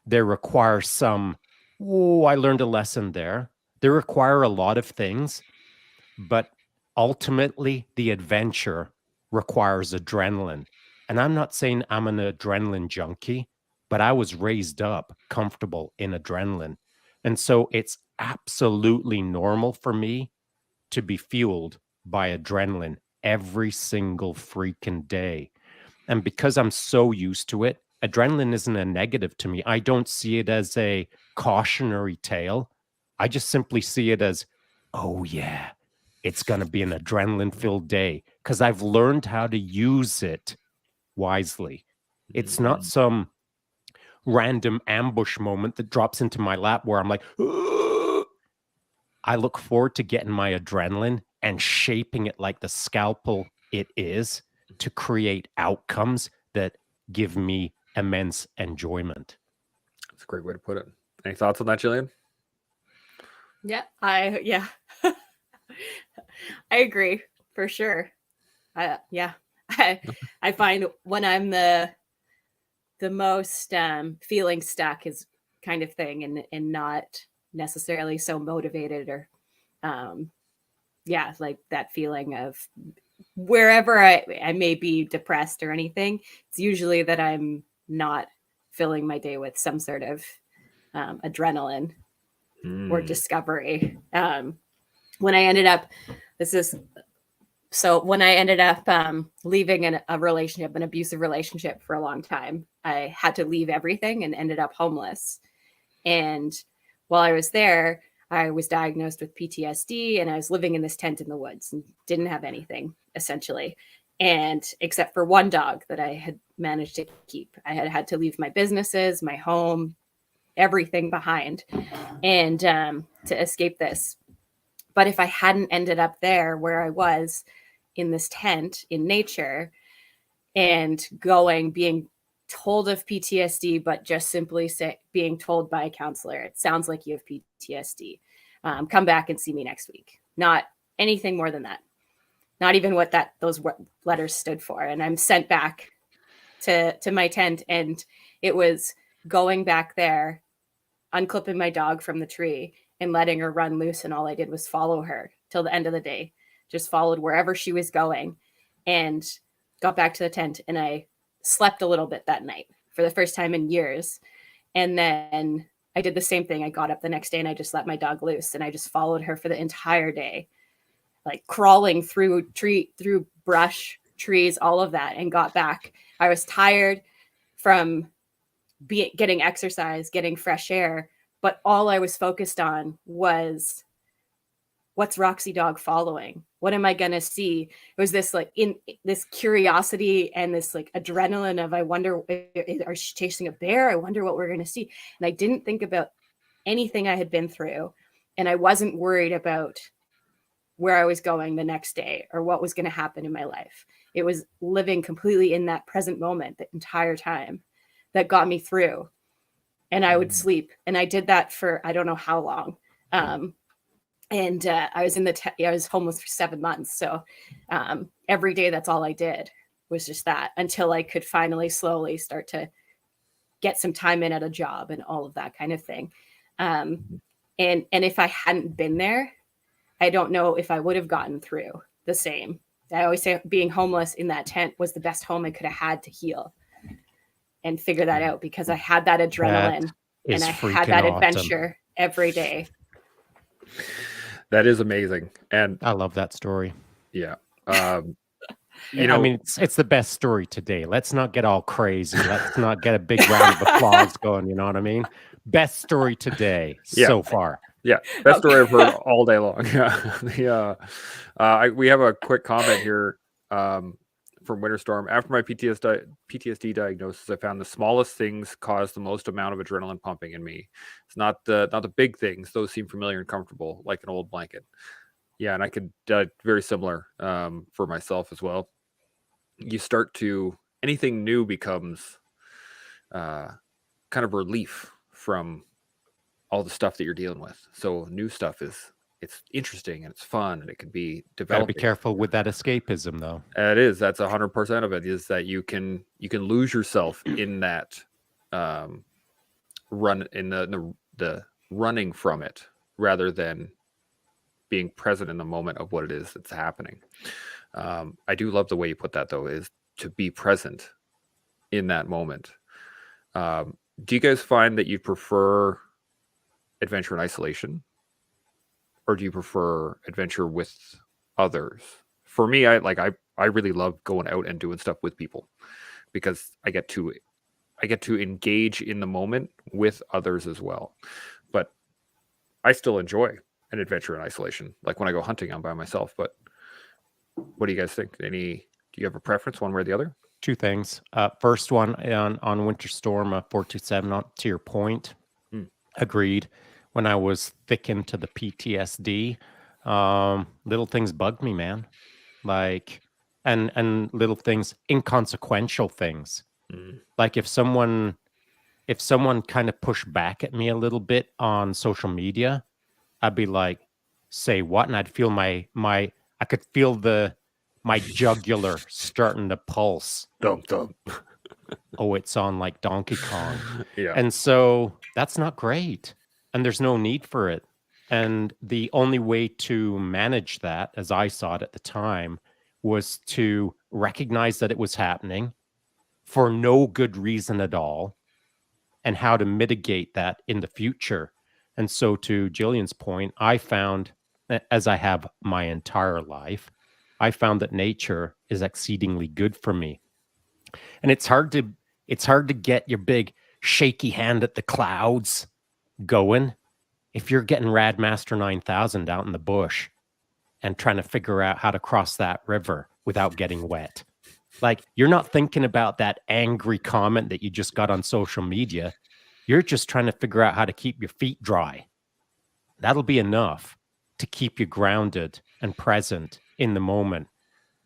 They require some, I learned a lesson there. They require a lot of things, but ultimately the adventure requires adrenaline. And I'm not saying I'm an adrenaline junkie, but I was raised up comfortable in adrenaline. And so it's absolutely normal for me to be fueled by adrenaline every single freaking day. And because I'm so used to it, adrenaline isn't a negative to me. I don't see it as a cautionary tale. I just simply see it as, oh yeah, it's going to be an adrenaline-filled day because I've learned how to use it wisely. It's not some random ambush moment that drops into my lap where I'm like, ugh. I look forward to getting my adrenaline and shaping it like the scalpel it is to create outcomes that give me immense enjoyment. That's a great way to put it. Any thoughts on that, Jillian? Yeah, I agree for sure. I find when I'm the most feeling stuck is kind of thing, and not necessarily so motivated or like that feeling of wherever I may be depressed or anything, it's usually that I'm not filling my day with some sort of adrenaline or discovery. When I ended up leaving a relationship, an abusive relationship for a long time, I had to leave everything and ended up homeless. And while I was there, I was diagnosed with PTSD and I was living in this tent in the woods and didn't have anything essentially. And except for one dog that I had managed to keep, I had to leave my businesses, my home, everything behind, and to escape this. But if I hadn't ended up there where I was in this tent in nature and being told of PTSD, but just simply being told by a counselor, it sounds like you have PTSD. Come back and see me next week. Not anything more than that. Not even what those letters stood for. And I'm sent back to my tent, and it was going back there, unclipping my dog from the tree and letting her run loose. And all I did was follow her till the end of the day, just followed wherever she was going, and got back to the tent. And I slept a little bit that night for the first time in years. And then I did the same thing. I got up the next day and I just let my dog loose, and I just followed her for the entire day, like crawling through brush, trees, all of that, and got back. I was tired from getting exercise, getting fresh air, but all I was focused on was, what's Roxy dog following? What am I going to see? It was this like in this curiosity and this like adrenaline of, I wonder, are she chasing a bear? I wonder what we're going to see. And I didn't think about anything I had been through. And I wasn't worried about where I was going the next day or what was going to happen in my life. It was living completely in that present moment the entire time that got me through. And I would sleep. And I did that for, I don't know how long. And I was I was homeless for 7 months. So every day, that's all I did was just that, until I could finally slowly start to get some time in at a job and all of that kind of thing. And if I hadn't been there, I don't know if I would have gotten through the same. I always say being homeless in that tent was the best home I could have had to heal and figure that out, because I had that adrenaline and I had that adventure every day. That is amazing. And I love that story. Yeah. I mean, it's the best story today. Let's not get all crazy. Let's not get a big round of applause going. You know what I mean? Best story today so far. Yeah, best story I've heard all day long. Yeah, we have a quick comment here from Winterstorm. After my PTSD diagnosis, I found the smallest things cause the most amount of adrenaline pumping in me. It's not the big things; those seem familiar and comfortable, like an old blanket. Yeah, and I could very similar for myself as well. You start to, anything new becomes kind of relief from all the stuff that you're dealing with. So new stuff it's interesting and it's fun and it can be developing. Gotta be careful with that escapism, though. It is. That's 100% of it. Is that you can lose yourself in that run in the running from it, rather than being present in the moment of what it is that's happening. I do love the way you put that, though, is to be present in that moment. Do you guys find that you prefer adventure in isolation, or do you prefer adventure with others? For me, I really love going out and doing stuff with people, because I get to engage in the moment with others as well. But I still enjoy an adventure in isolation, like when I go hunting, I'm by myself. But what do you guys think? Do you have a preference one way or the other? Two things. First one on Winter Storm 427, to your point. Agreed. When I was thick into the PTSD, little things bugged me, man. Like, and little things, inconsequential things. Like if someone kind of pushed back at me a little bit on social media, I'd be like, say what? And I'd feel I could feel my jugular starting to pulse. Dum dum. Oh, it's on like Donkey Kong. Yeah. And so that's not great. And there's no need for it. And the only way to manage that, as I saw it at the time, was to recognize that it was happening for no good reason at all, and how to mitigate that in the future. And so, to Jillian's point, I found, as I have my entire life, I found that nature is exceedingly good for me. And it's hard to get your big shaky hand at the clouds going if you're getting Rad Master 9000 out in the bush and trying to figure out how to cross that river without getting wet. Like, you're not thinking about that angry comment that you just got on social media. You're just trying to figure out how to keep your feet dry. That'll be enough to keep you grounded and present in the moment.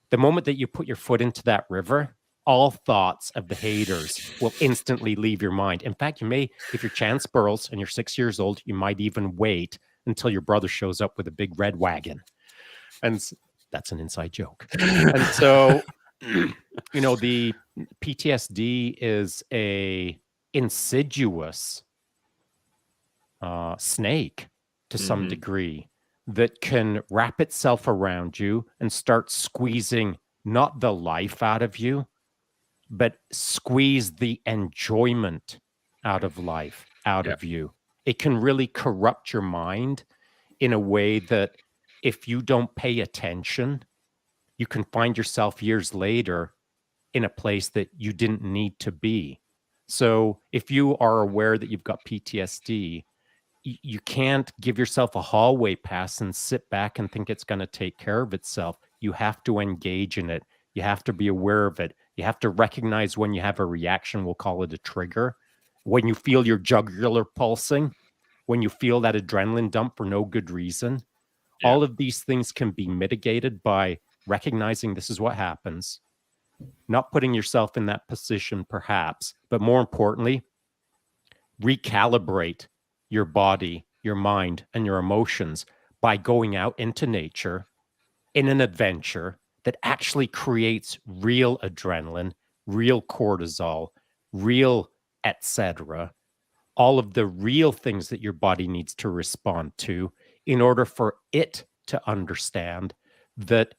The moment that you put your foot into that river, all thoughts of the haters will instantly leave your mind. In fact, you may, if you're Chance Burles and you're 6 years old, you might even wait until your brother shows up with a big red wagon. And that's an inside joke. And so, the PTSD is a insidious snake to some degree that can wrap itself around you and start squeezing not the life out of you, but squeeze the enjoyment out of life out of you. It can really corrupt your mind in a way that if you don't pay attention, you can find yourself years later in a place that you didn't need to be. So if you are aware that you've got PTSD, you can't give yourself a hallway pass and sit back and think it's going to take care of itself. You have to engage in it. You have to be aware of it. You have to recognize when you have a reaction. We'll call it a trigger. When you feel your jugular pulsing, when you feel that adrenaline dump for no good reason, all of these things can be mitigated by recognizing this is what happens, not putting yourself in that position perhaps, but more importantly, recalibrate your body, your mind, and your emotions by going out into nature in an adventure that actually creates real adrenaline, real cortisol, real etc. All of the real things that your body needs to respond to in order for it to understand that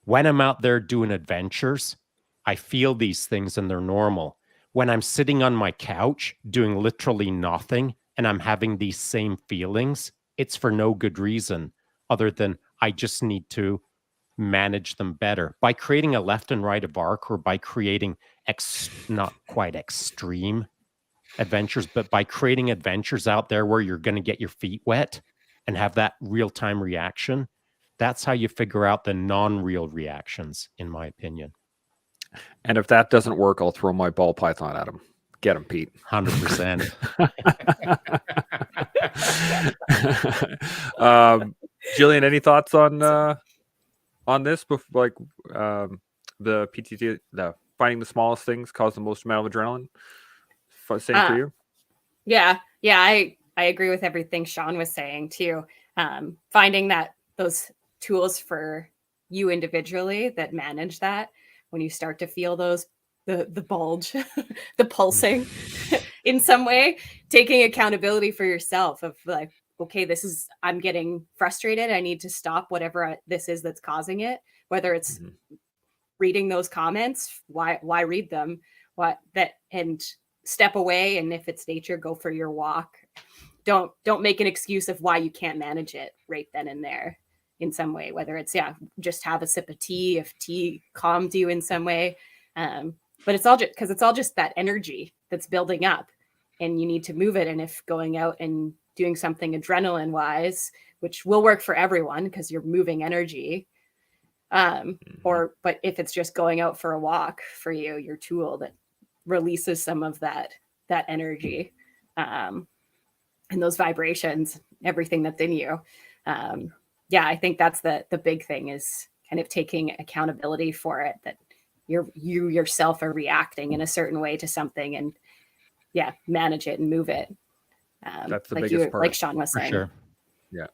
when I'm out there doing adventures, I feel these things and they're normal. When I'm sitting on my couch doing literally nothing and I'm having these same feelings, it's for no good reason other than I just need to manage them better by creating a left and right of arc, or by creating not quite extreme adventures, but by creating adventures out there where you're going to get your feet wet and have that real-time reaction. That's how you figure out the non-real reactions, in my opinion. And if that doesn't work, I'll throw my ball python at him. Get him, Pete. 100%. Jillian, any thoughts on this? Like the PTT, finding the smallest things cause the most amount of adrenaline. Same for you? Yeah, I agree with everything Shaun was saying too. Finding that those tools for you individually that manage that, when you start to feel those the bulge, the pulsing in some way, taking accountability for yourself of like, okay, I'm getting frustrated. I need to stop whatever this is that's causing it, whether it's reading those comments, why read them, and step away. And if it's nature, go for your walk. Don't make an excuse of why you can't manage it right then and there in some way, whether it's, just have a sip of tea if tea calmed you in some way. But it's all just because it's all just that energy that's building up and you need to move it. And if going out and doing something adrenaline wise, which will work for everyone because you're moving energy, but if it's just going out for a walk for you, your tool that releases some of that energy, and those vibrations, everything that's in you. I think that's the big thing, is kind of taking accountability for it, that you yourself are reacting in a certain way to something, and manage it and move it. That's the biggest part, like Shaun was saying. Sure. Yeah,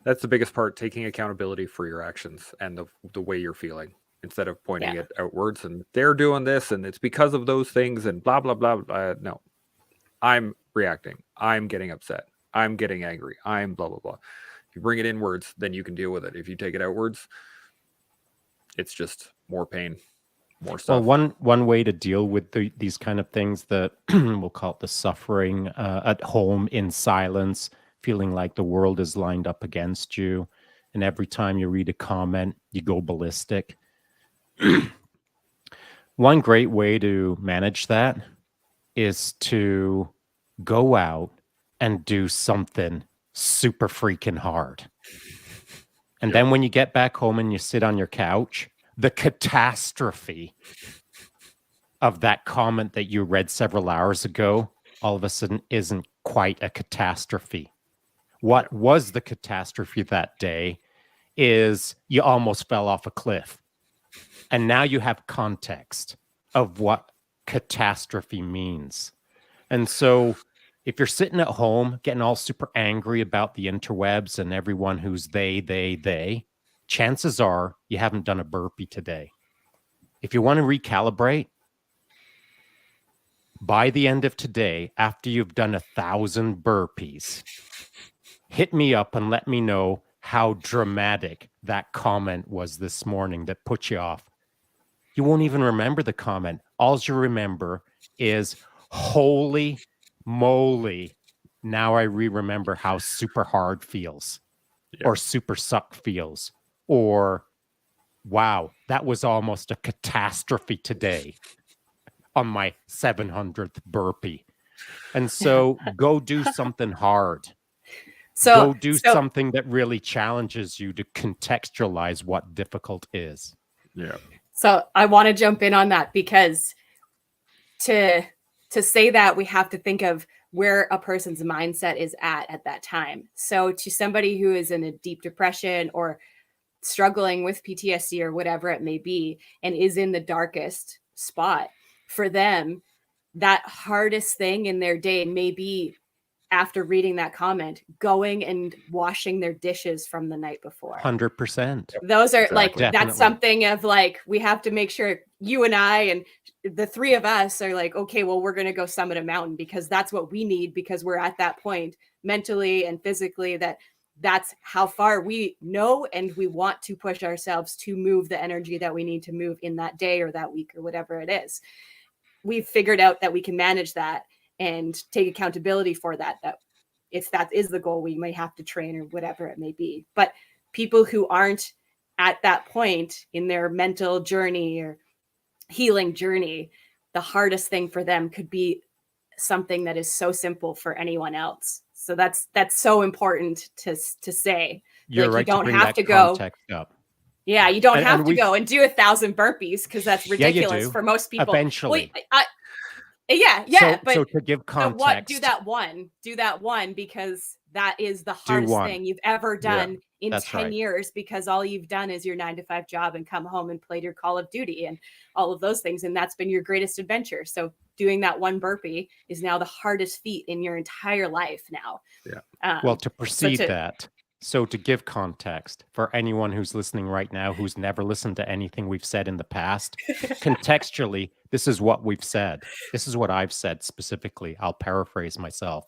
that's the biggest part, taking accountability for your actions and the way you're feeling, instead of pointing it outwards and they're doing this and it's because of those things and blah, blah, blah, blah. No, I'm reacting. I'm getting upset. I'm getting angry. I'm blah, blah, blah. If you bring it inwards, then you can deal with it. If you take it outwards, it's just more pain, more stuff. Well, one way to deal with these kind of things, that we'll call it the suffering at home in silence, feeling like the world is lined up against you, and every time you read a comment, you go ballistic. One great way to manage that is to go out and do something super freaking hard. And then when you get back home and you sit on your couch, the catastrophe of that comment that you read several hours ago all of a sudden isn't quite a catastrophe. What was the catastrophe that day is you almost fell off a cliff. And now you have context of what catastrophe means. And so if you're sitting at home getting all super angry about the interwebs and everyone who's they, chances are you haven't done a burpee today. If you want to recalibrate, by the end of today, after you've done 1,000 burpees, hit me up and let me know how dramatic that comment was this morning that put you off. You won't even remember the comment. All you remember is, holy moly, now I remember how super hard feels, or super suck feels, or wow, that was almost a catastrophe today on my 700th burpee. And so go do something hard. Go do something that really challenges you to contextualize what difficult is. Yeah. So I want to jump in on that, because to say that, we have to think of where a person's mindset is at that time. So to somebody who is in a deep depression or struggling with PTSD or whatever it may be, and is in the darkest spot, for them, that hardest thing in their day may be, after reading that comment, going and washing their dishes from the night before. 100%. Those are like, Definitely. that's something of like, we have to make sure you and I and the three of us are like, okay, well, we're going to go summit a mountain, because that's what we need, because we're at that point mentally and physically that's how far we know, and we want to push ourselves to move the energy that we need to move in that day or that week or whatever it is. We've figured out that we can manage that and take accountability for that if that is the goal, we may have to train or whatever it may be. But people who aren't at that point in their mental journey or healing journey, the hardest thing for them could be something that is so simple for anyone else. So that's so important to say. You're like, right. You don't to bring have that to go. Context up. Yeah, you don't have to go and do 1,000 burpees, because that's ridiculous you do. for most people. Eventually. But so to give context, do that one, because that is the hardest thing you've ever done in 10 years, because all you've done is your 9-to-5 job and come home and played your Call of Duty and all of those things. And that's been your greatest adventure. So doing that one burpee is now the hardest feat in your entire life now. Yeah. Well, to precede that, so to give context for anyone who's listening right now, who's never listened to anything we've said in the past, contextually, this is what we've said. This is what I've said specifically. I'll paraphrase myself.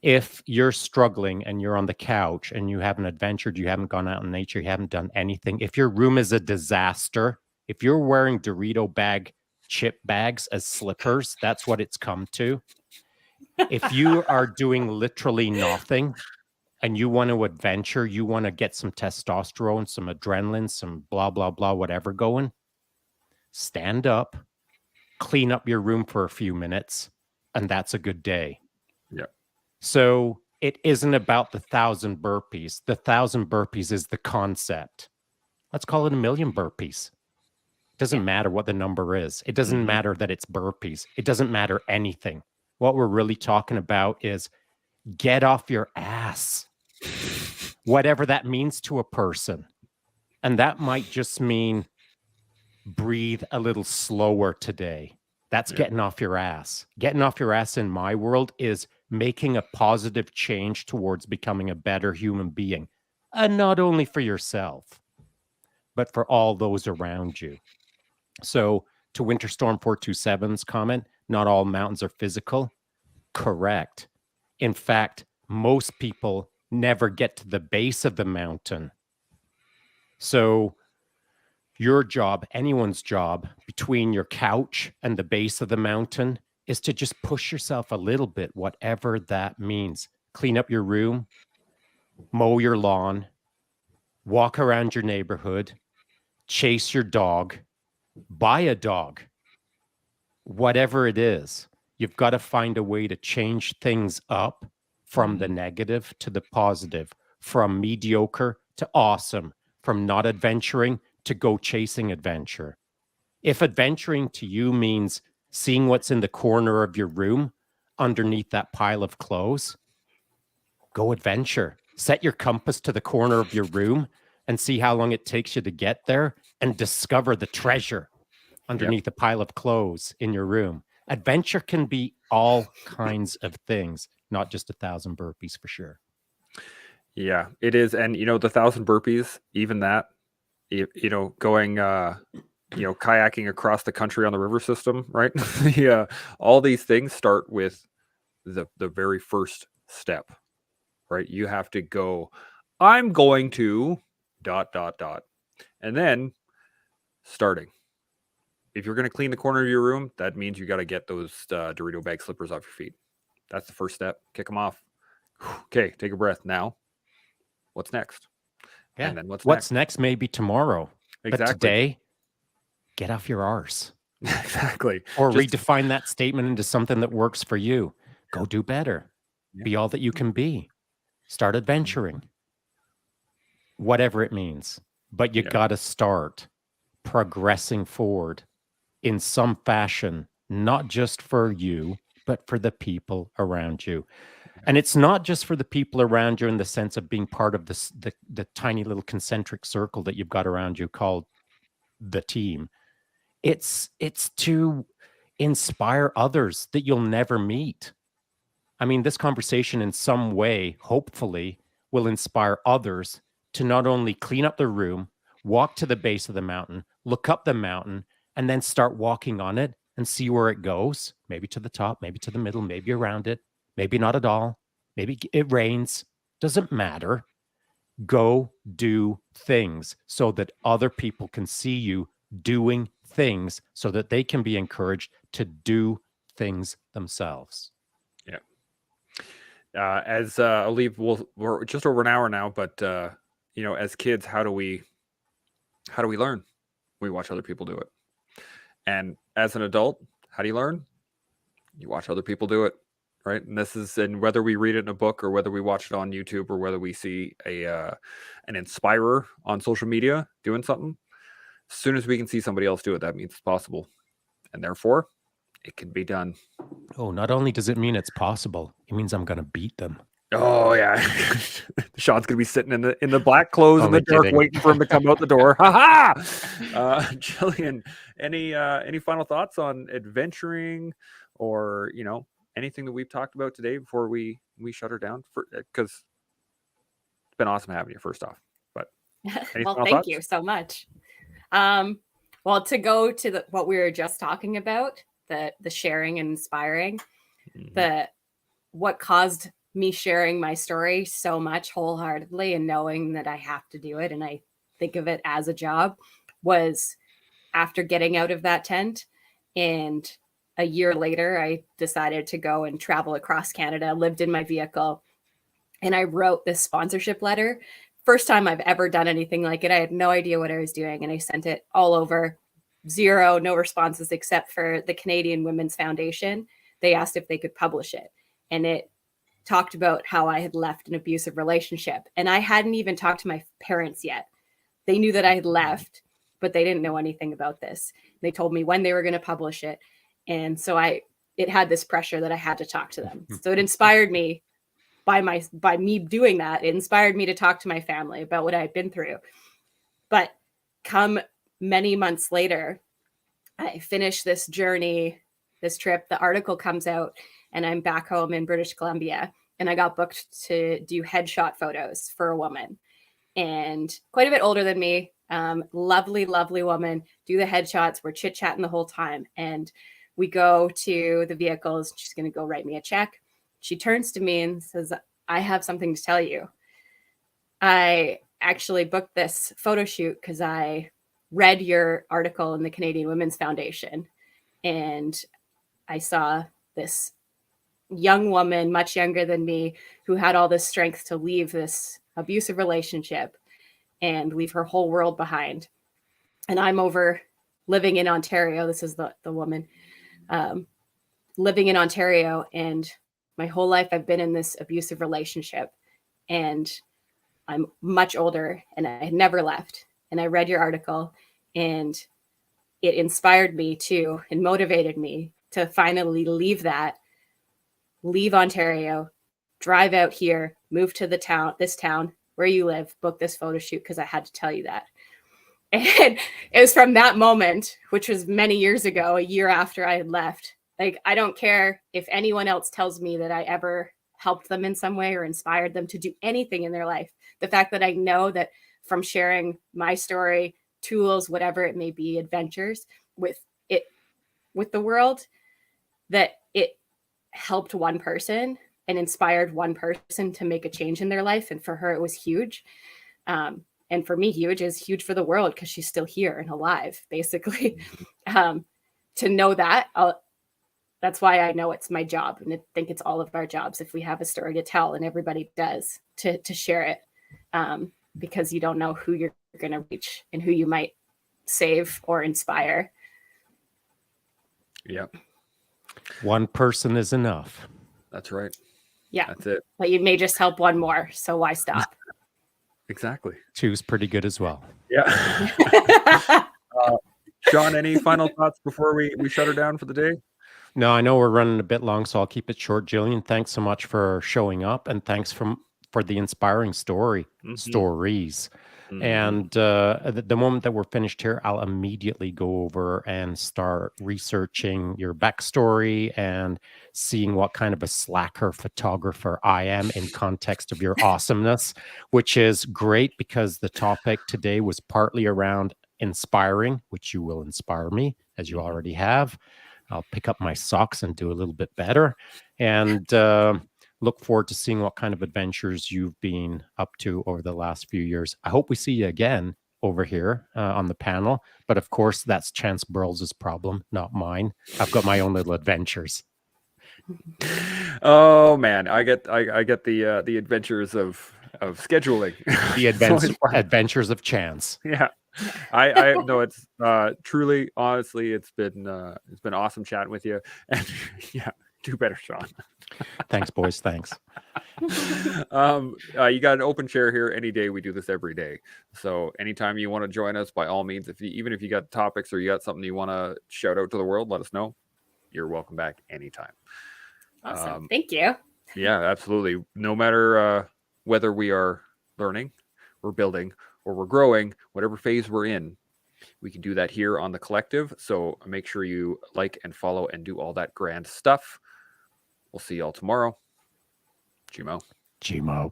If you're struggling and you're on the couch and you haven't adventured, you haven't gone out in nature, you haven't done anything, if your room is a disaster, if you're wearing Dorito bag chip bags as slippers, that's what it's come to. If you are doing literally nothing, and you want to adventure, you want to get some testosterone, some adrenaline, some blah, blah, blah, whatever going, stand up, clean up your room for a few minutes, and that's a good day. Yeah. So it isn't about the 1,000 burpees. The 1,000 burpees is the concept. Let's call it 1,000,000 burpees. It doesn't matter what the number is. It doesn't matter that it's burpees. It doesn't matter anything. What we're really talking about is get off your ass. Whatever that means to a person. And that might just mean breathe a little slower today. That's getting off your ass. Getting off your ass in my world is making a positive change towards becoming a better human being. And not only for yourself, but for all those around you. So to Winterstorm 427's comment, not all mountains are physical. Correct. In fact, most people never get to the base of the mountain. So your job, anyone's job, between your couch and the base of the mountain is to just push yourself a little bit, whatever that means. Clean up your room, mow your lawn, walk around your neighborhood, chase your dog, buy a dog, whatever it is. You've got to find a way to change things up from the negative to the positive, from mediocre to awesome, from not adventuring to go chasing adventure. If adventuring to you means seeing what's in the corner of your room underneath that pile of clothes, go adventure. Set your compass to the corner of your room and see how long it takes you to get there and discover the treasure underneath a pile of clothes in your room. Adventure can be all kinds of things, not just 1,000 burpees for sure. Yeah, it is. And, the 1,000 burpees, even that, going, kayaking across the country on the river system, right? Yeah. All these things start with the very first step, right? You have to go, I'm going to ... And then starting. If you're going to clean the corner of your room, that means you got to get those Dorito bag slippers off your feet. That's the first step. Kick them off. Okay, take a breath. Now, what's next? Yeah. And then what's next? Maybe tomorrow. Exactly. But today, get off your arse. Exactly. Or redefine that statement into something that works for you. Go do better. Yeah. Be all that you can be. Start adventuring. Whatever it means. But you got to start progressing forward in some fashion, not just for you, but for the people around you. And it's not just for the people around you in the sense of being part of this, the tiny little concentric circle that you've got around you called the team. It's to inspire others that you'll never meet. I mean, this conversation in some way, hopefully, will inspire others to not only clean up their room, walk to the base of the mountain, look up the mountain, and then start walking on it and see where it goes. Maybe to the top, maybe to the middle, maybe around it, maybe not at all. Maybe it rains. Doesn't matter. Go do things so that other people can see you doing things so that they can be encouraged to do things themselves. Yeah. As I'll leave, we're just over an hour now, but as kids, how do we learn? We watch other people do it. And as an adult, how do you learn? You watch other people do it, right? And whether we read it in a book or whether we watch it on YouTube or whether we see an inspirer on social media doing something, as soon as we can see somebody else do it, that means it's possible. And therefore, it can be done. Oh, not only does it mean it's possible, it means I'm going to beat them. Oh yeah, Sean's gonna be sitting in the black clothes in the dark, waiting for him to come out the door. Ha ha! Jillian, any final thoughts on adventuring, or anything that we've talked about today before we shut her down? Because it's been awesome having you. First off, but well, thank you so much. Well, to go to what we were just talking about, the sharing and inspiring, what caused me sharing my story so much wholeheartedly and knowing that I have to do it and I think of it as a job was after getting out of that tent. And a year later, I decided to go and travel across Canada, lived in my vehicle, and I wrote this sponsorship letter. First time I've ever done anything like it. I had no idea what I was doing. And I sent it all over. No responses except for the Canadian Women's Foundation. They asked if they could publish it. And it talked about how I had left an abusive relationship. And I hadn't even talked to my parents yet. They knew that I had left, but they didn't know anything about this. They told me when they were going to publish it. And so it had this pressure that I had to talk to them. So it inspired me by me doing that. It inspired me to talk to my family about what I had been through. But come many months later, I finished this journey, this trip, the article comes out, and I'm back home in British Columbia, and I got booked to do headshot photos for a woman, and quite a bit older than me. Lovely, lovely woman. Do the headshots. We're chit-chatting the whole time, and we go to the vehicles. She's going to go write me a check. She turns to me and says, I have something to tell you. I actually booked this photo shoot because I read your article in the Canadian Women's Foundation, and I saw this young woman, much younger than me, who had all this strength to leave this abusive relationship and leave her whole world behind. And I'm over living in Ontario. This is the woman living in Ontario, and my whole life I've been in this abusive relationship, and I'm much older, and I had never left. And I read your article, and it inspired me to, and motivated me to finally leave Ontario, drive out here, move to this town where you live, book this photo shoot because I had to tell you that. And it was from that moment, which was many years ago, a year after I had left. Like, I don't care if anyone else tells me that I ever helped them in some way or inspired them to do anything in their life. The fact that I know that from sharing my story, tools, whatever it may be, adventures with the world, that it helped one person and inspired one person to make a change in their life. And for her, it was huge. And for me, huge for the world because she's still here and alive, basically. To know that, that's why I know it's my job. And I think it's all of our jobs, if we have a story to tell, and everybody does, to share it. Because you don't know who you're going to reach and who you might save or inspire. Yeah. One person is enough. That's right. Yeah. That's it. But you may just help one more. So why stop? Exactly. Two's pretty good as well. Yeah. Shaun, any final thoughts before we shut her down for the day? No, I know we're running a bit long, so I'll keep it short. Jillian, thanks so much for showing up, and thanks for the inspiring stories. And the moment that we're finished here, I'll immediately go over and start researching your backstory and seeing what kind of a slacker photographer I am in context of your awesomeness, which is great because the topic today was partly around inspiring, which you will inspire me, as you already have. I'll pick up my socks and do a little bit better. And look forward to seeing what kind of adventures you've been up to over the last few years. I hope we see you again over here on the panel. But of course, that's Chance Burles' problem, not mine. I've got my own little adventures. Oh man, I get the adventures of scheduling. The adventures of Chance. Yeah. I know it's truly, honestly, it's been awesome chatting with you. And yeah, do better, Shaun. Thanks, boys. Thanks. You got an open chair here any day. We do this every day. So anytime you want to join us, by all means, even if you got topics or you got something you want to shout out to the world, let us know. You're welcome back anytime. Awesome. Thank you. Yeah, absolutely. No matter whether we are learning, we're building, or we're growing, whatever phase we're in, we can do that here on the collective. So make sure you like and follow and do all that grand stuff. We'll see y'all tomorrow. Gmo.